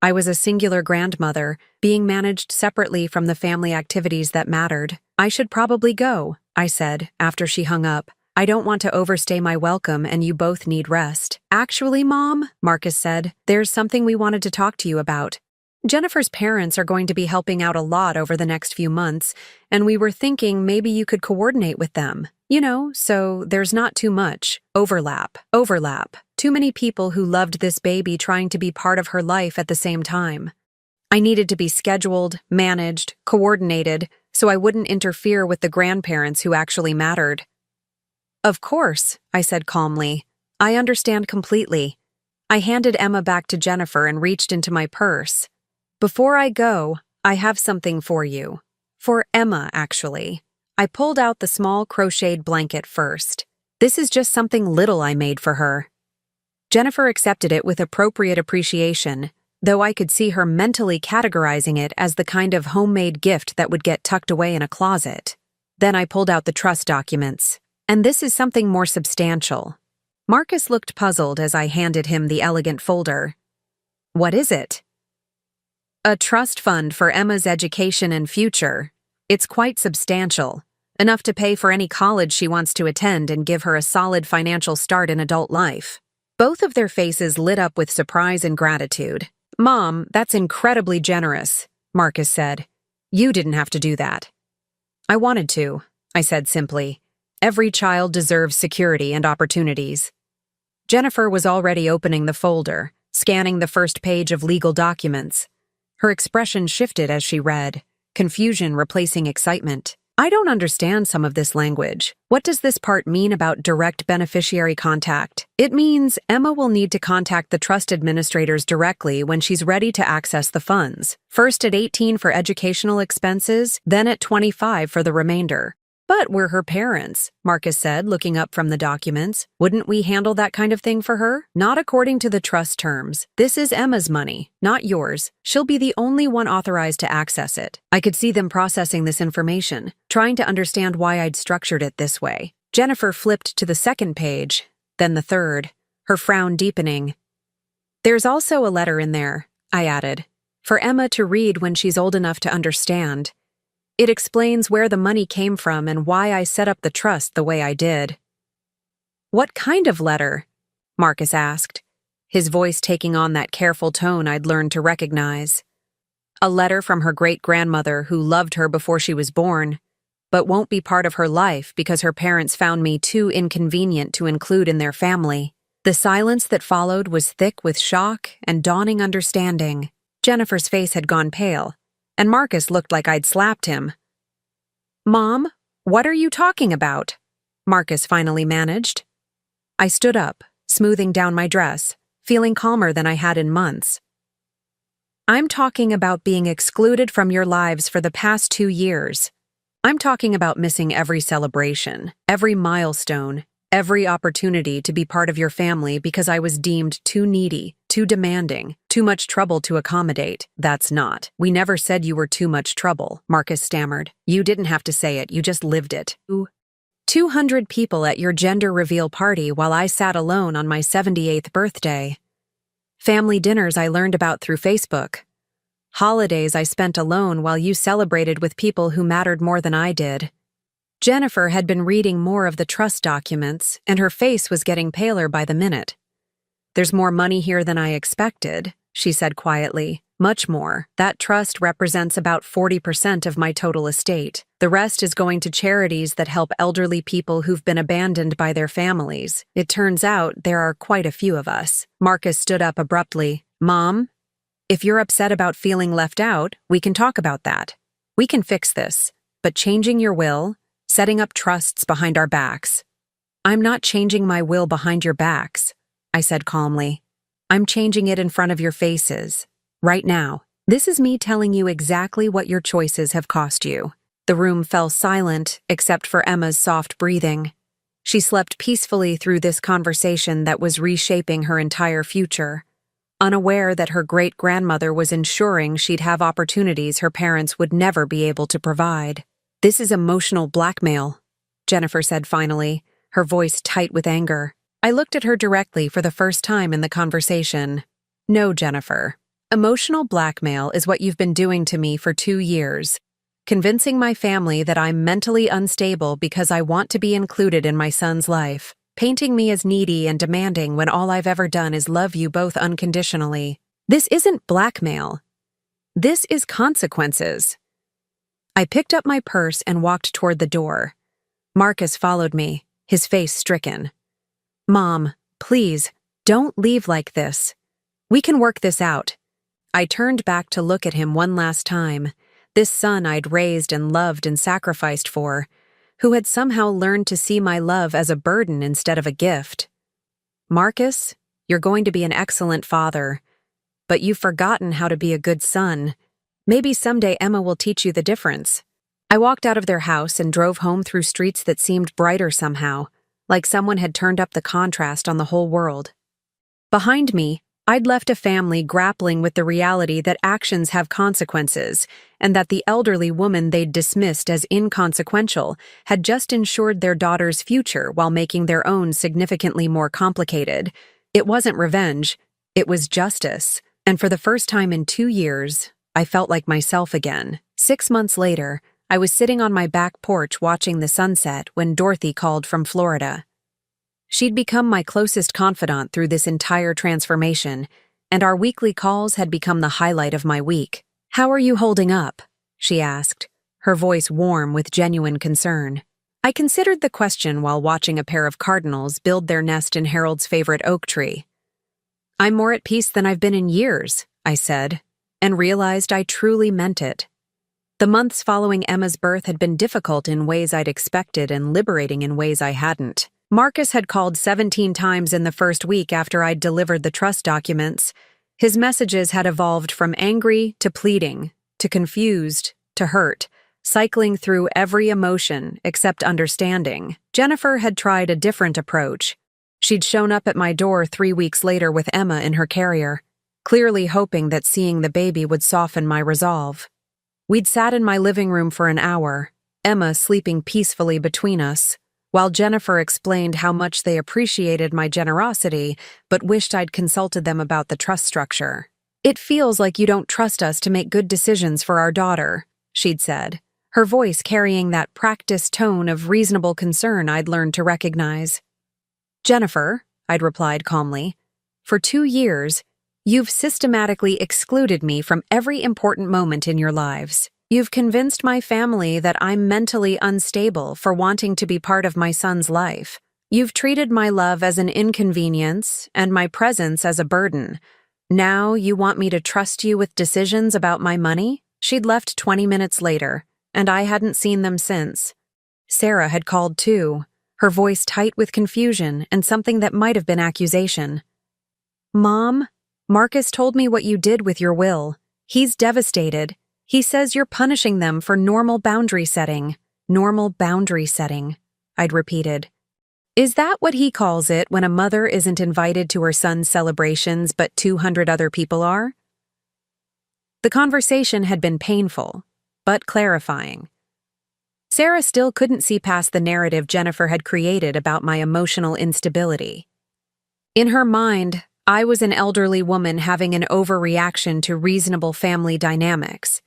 I was a singular grandmother, being managed separately from the family activities that mattered. "I should probably go," I said, after she hung up. "I don't want to overstay my welcome and you both need rest." "Actually, Mom," Marcus said, "there's something we wanted to talk to you about. Jennifer's parents are going to be helping out a lot over the next few months, and we were thinking maybe you could coordinate with them. You know, so there's not too much overlap. Too many people who loved this baby trying to be part of her life at the same time. I needed to be scheduled, managed, coordinated, so I wouldn't interfere with the grandparents who actually mattered." "Of course," I said calmly. "I understand completely." I handed Emma back to Jennifer and reached into my purse. "Before I go, I have something for you. For Emma, actually." I pulled out the small crocheted blanket first. "This is just something little I made for her." Jennifer accepted it with appropriate appreciation, though I could see her mentally categorizing it as the kind of homemade gift that would get tucked away in a closet. Then I pulled out the trust documents. "And this is something more substantial." Marcus looked puzzled as I handed him the elegant folder. "What is it?" "A trust fund for Emma's education and future. It's quite substantial, enough to pay for any college she wants to attend and give her a solid financial start in adult life." Both of their faces lit up with surprise and gratitude. "Mom, that's incredibly generous," Marcus said. "You didn't have to do that." "I wanted to," I said simply. "Every child deserves security and opportunities." Jennifer was already opening the folder, scanning the first page of legal documents. Her expression shifted as she read, confusion replacing excitement. "I don't understand some of this language. What does this part mean about direct beneficiary contact?" "It means Emma will need to contact the trust administrators directly when she's ready to access the funds. First at 18 for educational expenses, then at 25 for the remainder. But we're her parents, Marcus said, looking up from the documents. Wouldn't we handle that kind of thing for her? Not according to the trust terms. This is Emma's money, not yours. She'll be the only one authorized to access it. I could see them processing this information, trying to understand why I'd structured it this way. Jennifer flipped to the second page, then the third, her frown deepening. There's also a letter in there, I added, for Emma to read when she's old enough to understand. It explains where the money came from and why I set up the trust the way I did. What kind of letter? Marcus asked, his voice taking on that careful tone I'd learned to recognize. A letter from her great-grandmother who loved her before she was born, but won't be part of her life because her parents found me too inconvenient to include in their family. The silence that followed was thick with shock and dawning understanding. Jennifer's face had gone pale, and Marcus looked like I'd slapped him. "Mom, what are you talking about?" Marcus finally managed. I stood up, smoothing down my dress, feeling calmer than I had in months. "I'm talking about being excluded from your lives for the past 2 years. I'm talking about missing every celebration, every milestone, every opportunity to be part of your family because I was deemed too needy, too demanding, too much trouble to accommodate. That's not. We never said you were too much trouble," Marcus stammered. "You didn't have to say it, you just lived it." 200 people at your gender reveal party while I sat alone on my 78th birthday. Family dinners I learned about through Facebook. Holidays I spent alone while you celebrated with people who mattered more than I did. Jennifer had been reading more of the trust documents, and her face was getting paler by the minute. "There's more money here than I expected," she said quietly. "Much more. That trust represents about 40% of my total estate. The rest is going to charities that help elderly people who've been abandoned by their families. It turns out there are quite a few of us." Marcus stood up abruptly. "Mom, if you're upset about feeling left out, we can talk about that. We can fix this. But changing your will, setting up trusts behind our backs." "I'm not changing my will behind your backs," I said calmly. "I'm changing it in front of your faces. Right now. This is me telling you exactly what your choices have cost you." The room fell silent, except for Emma's soft breathing. She slept peacefully through this conversation that was reshaping her entire future, unaware that her great-grandmother was ensuring she'd have opportunities her parents would never be able to provide. "This is emotional blackmail," Jennifer said finally, her voice tight with anger. I looked at her directly for the first time in the conversation. "No, Jennifer. Emotional blackmail is what you've been doing to me for 2 years, convincing my family that I'm mentally unstable because I want to be included in my son's life, painting me as needy and demanding when all I've ever done is love you both unconditionally. This isn't blackmail. This is consequences." I picked up my purse and walked toward the door. Marcus followed me, his face stricken. "Mom, please, don't leave like this. We can work this out." I turned back to look at him one last time, this son I'd raised and loved and sacrificed for, who had somehow learned to see my love as a burden instead of a gift. "Marcus, you're going to be an excellent father, but you've forgotten how to be a good son. Maybe someday Emma will teach you the difference." I walked out of their house and drove home through streets that seemed brighter somehow, like someone had turned up the contrast on the whole world. Behind me, I'd left a family grappling with the reality that actions have consequences, and that the elderly woman they'd dismissed as inconsequential had just ensured their daughter's future while making their own significantly more complicated. It wasn't revenge, it was justice, and for the first time in 2 years, I felt like myself again. 6 months later, I was sitting on my back porch watching the sunset when Dorothy called from Florida. She'd become my closest confidant through this entire transformation, and our weekly calls had become the highlight of my week. "How are you holding up?" she asked, her voice warm with genuine concern. I considered the question while watching a pair of cardinals build their nest in Harold's favorite oak tree. "I'm more at peace than I've been in years," I said, and realized I truly meant it. The months following Emma's birth had been difficult in ways I'd expected and liberating in ways I hadn't. Marcus had called 17 times in the first week after I'd delivered the trust documents. His messages had evolved from angry to pleading, to confused, to hurt, cycling through every emotion except understanding. Jennifer had tried a different approach. She'd shown up at my door 3 weeks later with Emma in her carrier, clearly hoping that seeing the baby would soften my resolve. We'd sat in my living room for an hour, Emma sleeping peacefully between us, while Jennifer explained how much they appreciated my generosity but wished I'd consulted them about the trust structure. "It feels like you don't trust us to make good decisions for our daughter," she'd said, her voice carrying that practiced tone of reasonable concern I'd learned to recognize. "Jennifer," I'd replied calmly, "for 2 years, you've systematically excluded me from every important moment in your lives. You've convinced my family that I'm mentally unstable for wanting to be part of my son's life. You've treated my love as an inconvenience and my presence as a burden. Now you want me to trust you with decisions about my money?" She'd left 20 minutes later, and I hadn't seen them since. Sarah had called too, her voice tight with confusion and something that might have been accusation. "Mom, Marcus told me what you did with your will. He's devastated. He says you're punishing them for normal boundary setting." "Normal boundary setting," I'd repeated. "Is that what he calls it when a mother isn't invited to her son's celebrations but 200 other people are?" The conversation had been painful, but clarifying. Sarah still couldn't see past the narrative Jennifer had created about my emotional instability. In her mind, I was an elderly woman having an overreaction to reasonable family dynamics.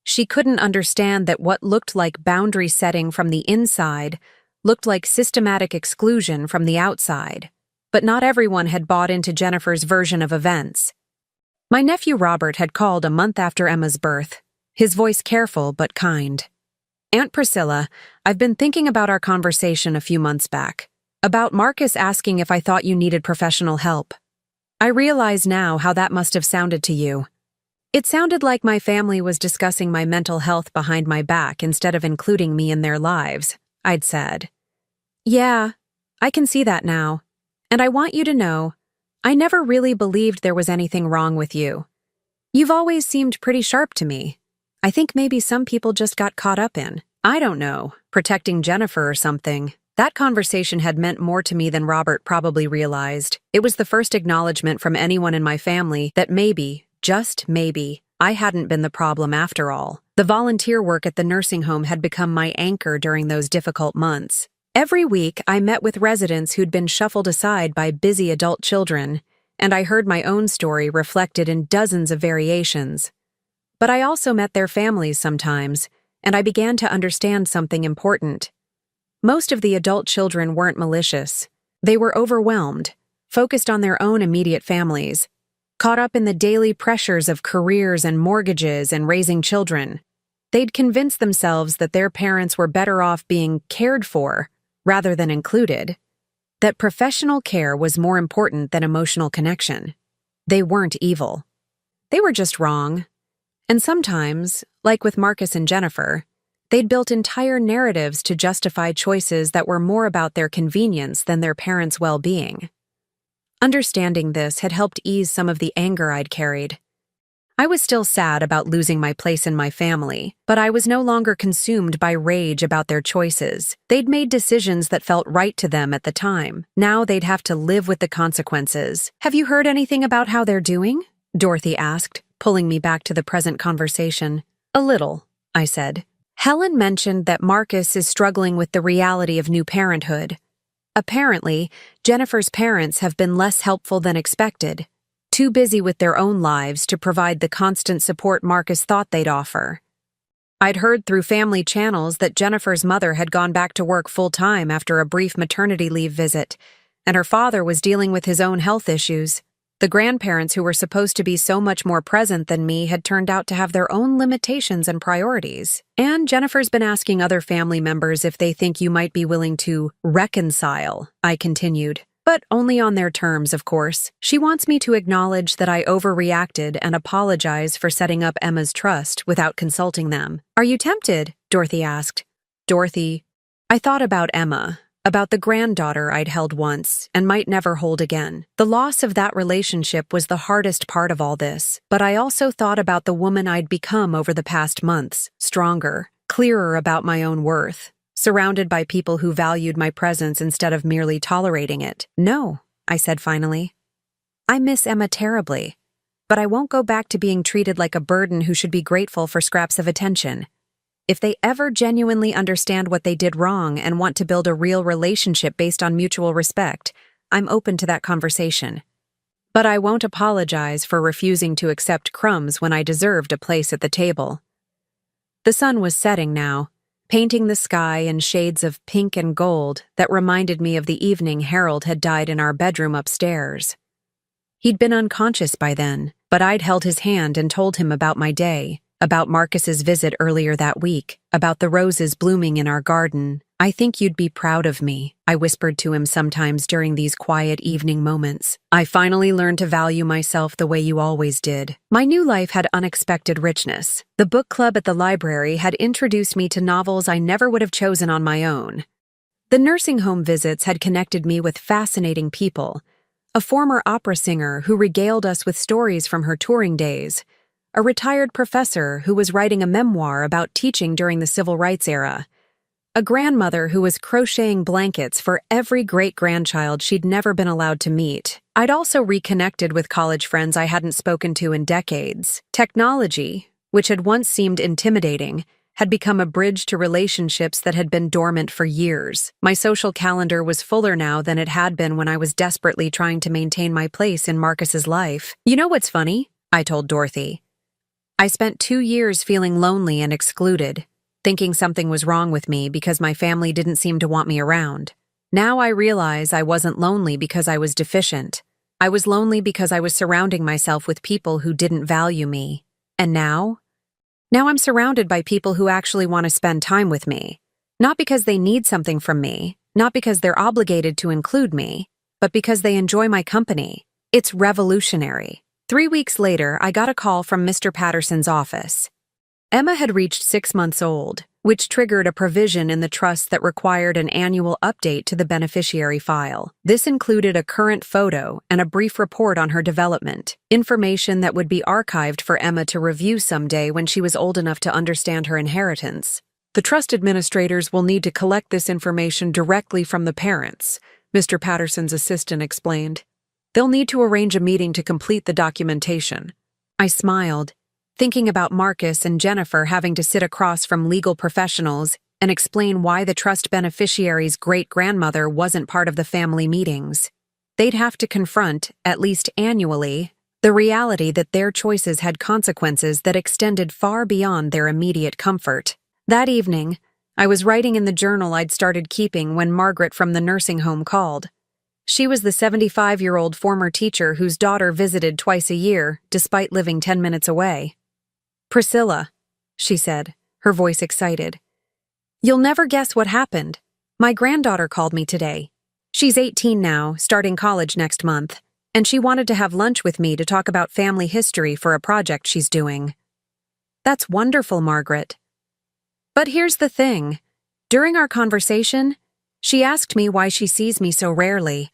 She couldn't understand that what looked like boundary setting from the inside looked like systematic exclusion from the outside, but not everyone had bought into Jennifer's version of events. My nephew Robert had called a month after Emma's birth, his voice careful but kind. "Aunt Priscilla, I've been thinking about our conversation a few months back, about Marcus asking if I thought you needed professional help. I realize now how that must have sounded to you. It sounded like my family was discussing my mental health behind my back instead of including me in their lives," I'd said. "Yeah, I can see that now. And I want you to know, I never really believed there was anything wrong with you. You've always seemed pretty sharp to me. I think maybe some people just got caught up in, I don't know, protecting Jennifer or something." That conversation had meant more to me than Robert probably realized. It was the first acknowledgement from anyone in my family that maybe, just maybe, I hadn't been the problem after all. The volunteer work at the nursing home had become my anchor during those difficult months. Every week, I met with residents who'd been shuffled aside by busy adult children, and I heard my own story reflected in dozens of variations. But I also met their families sometimes, and I began to understand something important. Most of the adult children weren't malicious. They were overwhelmed, focused on their own immediate families, caught up in the daily pressures of careers and mortgages and raising children. They'd convinced themselves that their parents were better off being cared for rather than included, that professional care was more important than emotional connection. They weren't evil. They were just wrong. And sometimes, like with Marcus and Jennifer, they'd built entire narratives to justify choices that were more about their convenience than their parents' well-being. Understanding this had helped ease some of the anger I'd carried. I was still sad about losing my place in my family, but I was no longer consumed by rage about their choices. They'd made decisions that felt right to them at the time. Now they'd have to live with the consequences. "Have you heard anything about how they're doing?" Dorothy asked, pulling me back to the present conversation. "A little," I said. "Helen mentioned that Marcus is struggling with the reality of new parenthood. Apparently, Jennifer's parents have been less helpful than expected, too busy with their own lives to provide the constant support Marcus thought they'd offer. I'd heard through family channels that Jennifer's mother had gone back to work full-time after a brief maternity leave visit, and her father was dealing with his own health issues. The grandparents who were supposed to be so much more present than me had turned out to have their own limitations and priorities. And Jennifer's been asking other family members if they think you might be willing to reconcile," I continued. "But only on their terms, of course. She wants me to acknowledge that I overreacted and apologize for setting up Emma's trust without consulting them." "Are you tempted?" Dorothy asked. I thought about Emma, about the granddaughter I'd held once and might never hold again. The loss of that relationship was the hardest part of all this, but I also thought about the woman I'd become over the past months, stronger, clearer about my own worth, surrounded by people who valued my presence instead of merely tolerating it. "No," I said finally. "I miss Emma terribly, but I won't go back to being treated like a burden who should be grateful for scraps of attention. If they ever genuinely understand what they did wrong and want to build a real relationship based on mutual respect, I'm open to that conversation. But I won't apologize for refusing to accept crumbs when I deserved a place at the table." The sun was setting now, painting the sky in shades of pink and gold that reminded me of the evening Harold had died in our bedroom upstairs. He'd been unconscious by then, but I'd held his hand and told him about my day, about Marcus's visit earlier that week, about the roses blooming in our garden. "I think you'd be proud of me," I whispered to him sometimes during these quiet evening moments. "I finally learned to value myself the way you always did." My new life had unexpected richness. The book club at the library had introduced me to novels I never would have chosen on my own. The nursing home visits had connected me with fascinating people. A former opera singer who regaled us with stories from her touring days. A retired professor who was writing a memoir about teaching during the civil rights era. A grandmother who was crocheting blankets for every great-grandchild she'd never been allowed to meet. I'd also reconnected with college friends I hadn't spoken to in decades. Technology, which had once seemed intimidating, had become a bridge to relationships that had been dormant for years. My social calendar was fuller now than it had been when I was desperately trying to maintain my place in Marcus's life. "You know what's funny?" I told Dorothy. "I spent 2 years feeling lonely and excluded, thinking something was wrong with me because my family didn't seem to want me around. Now I realize I wasn't lonely because I was deficient. I was lonely because I was surrounding myself with people who didn't value me. And now I'm surrounded by people who actually want to spend time with me. Not because they need something from me, not because they're obligated to include me, but because they enjoy my company. It's revolutionary." 3 weeks later, I got a call from Mr. Patterson's office. Emma had reached 6 months old, which triggered a provision in the trust that required an annual update to the beneficiary file. This included a current photo and a brief report on her development, information that would be archived for Emma to review someday when she was old enough to understand her inheritance. "The trust administrators will need to collect this information directly from the parents," Mr. Patterson's assistant explained. "They'll need to arrange a meeting to complete the documentation." I smiled, thinking about Marcus and Jennifer having to sit across from legal professionals and explain why the trust beneficiary's great-grandmother wasn't part of the family meetings. They'd have to confront, at least annually, the reality that their choices had consequences that extended far beyond their immediate comfort. That evening, I was writing in the journal I'd started keeping when Margaret from the nursing home called. She was the 75-year-old former teacher whose daughter visited twice a year, despite living 10 minutes away. "Priscilla," she said, her voice excited. "You'll never guess what happened. My granddaughter called me today. She's 18 now, starting college next month, and she wanted to have lunch with me to talk about family history for a project she's doing." "That's wonderful, Margaret. But here's the thing. During our conversation, she asked me why she sees me so rarely.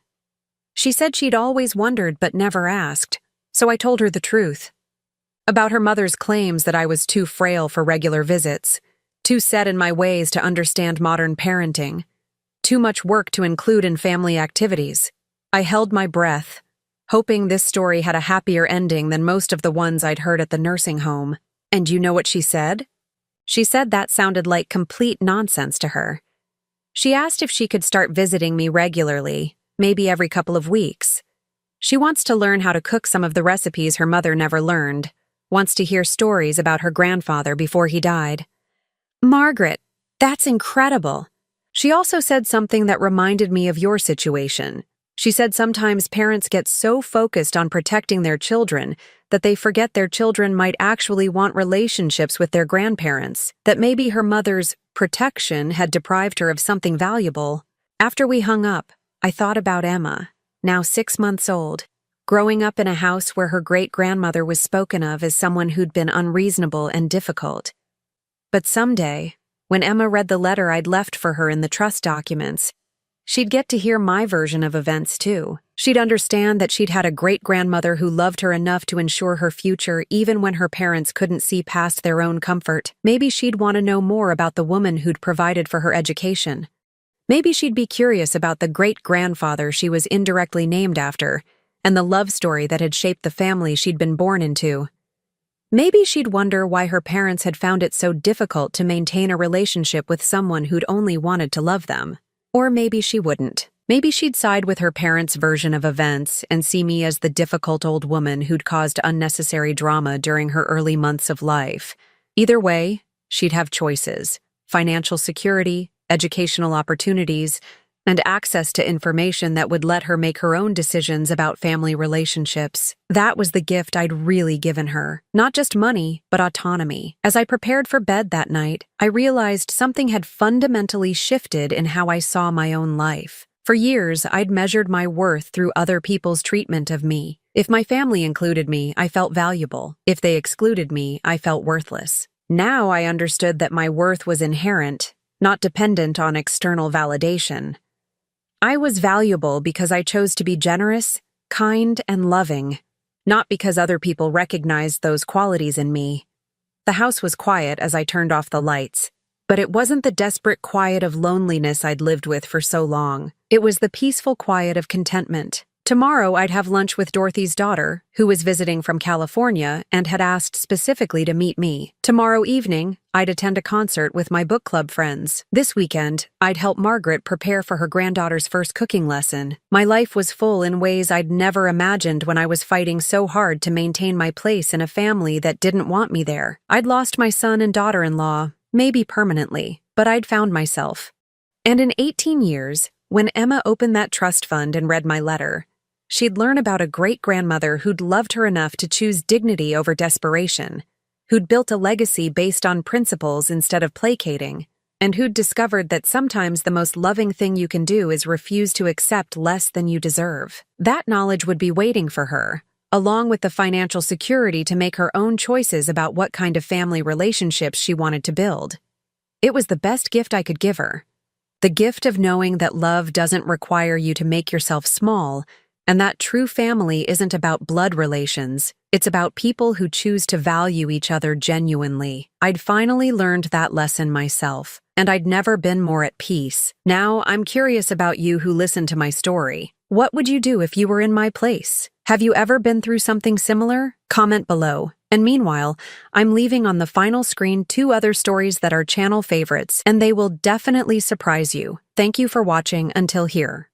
She said she'd always wondered but never asked, so I told her the truth. About her mother's claims that I was too frail for regular visits, too set in my ways to understand modern parenting, too much work to include in family activities. I held my breath, hoping this story had a happier ending than most of the ones I'd heard at the nursing home. And you know what she said? She said that sounded like complete nonsense to her. She asked if she could start visiting me regularly, maybe every couple of weeks. She wants to learn how to cook some of the recipes her mother never learned, wants to hear stories about her grandfather before he died. Margaret, that's incredible. She also said something that reminded me of your situation. She said sometimes parents get so focused on protecting their children that they forget their children might actually want relationships with their grandparents, that maybe her mother's protection had deprived her of something valuable. After we hung up, I thought about Emma, now 6 months old, growing up in a house where her great-grandmother was spoken of as someone who'd been unreasonable and difficult. But someday, when Emma read the letter I'd left for her in the trust documents, She'd get to hear my version of events, too. She'd understand that she'd had a great-grandmother who loved her enough to ensure her future even when her parents couldn't see past their own comfort. Maybe she'd want to know more about the woman who'd provided for her education. Maybe she'd be curious about the great-grandfather she was indirectly named after, and the love story that had shaped the family she'd been born into. Maybe she'd wonder why her parents had found it so difficult to maintain a relationship with someone who'd only wanted to love them. Or maybe she wouldn't. Maybe she'd side with her parents' version of events and see me as the difficult old woman who'd caused unnecessary drama during her early months of life. Either way, she'd have choices: financial security, educational opportunities, and access to information that would let her make her own decisions about family relationships. That was the gift I'd really given her. Not just money, but autonomy. As I prepared for bed that night, I realized something had fundamentally shifted in how I saw my own life. For years, I'd measured my worth through other people's treatment of me. If my family included me, I felt valuable. If they excluded me, I felt worthless. Now I understood that my worth was inherent, not dependent on external validation. I was valuable because I chose to be generous, kind, and loving, not because other people recognized those qualities in me. The house was quiet as I turned off the lights, but it wasn't the desperate quiet of loneliness I'd lived with for so long. It was the peaceful quiet of contentment. Tomorrow I'd have lunch with Dorothy's daughter, who was visiting from California and had asked specifically to meet me. Tomorrow evening, I'd attend a concert with my book club friends. This weekend, I'd help Margaret prepare for her granddaughter's first cooking lesson. My life was full in ways I'd never imagined when I was fighting so hard to maintain my place in a family that didn't want me there. I'd lost my son and daughter-in-law, maybe permanently, but I'd found myself. And in 18 years, when Emma opened that trust fund and read my letter, she'd learn about a great-grandmother who'd loved her enough to choose dignity over desperation, who'd built a legacy based on principles instead of placating, and who'd discovered that sometimes the most loving thing you can do is refuse to accept less than you deserve. That knowledge would be waiting for her, along with the financial security to make her own choices about what kind of family relationships she wanted to build. It was the best gift I could give her. The gift of knowing that love doesn't require you to make yourself small, and that true family isn't about blood relations, it's about people who choose to value each other genuinely. I'd finally learned that lesson myself, and I'd never been more at peace. Now, I'm curious about you who listen to my story. What would you do if you were in my place? Have you ever been through something similar? Comment below. And meanwhile, I'm leaving on the final screen 2 other stories that are channel favorites, and they will definitely surprise you. Thank you for watching until here.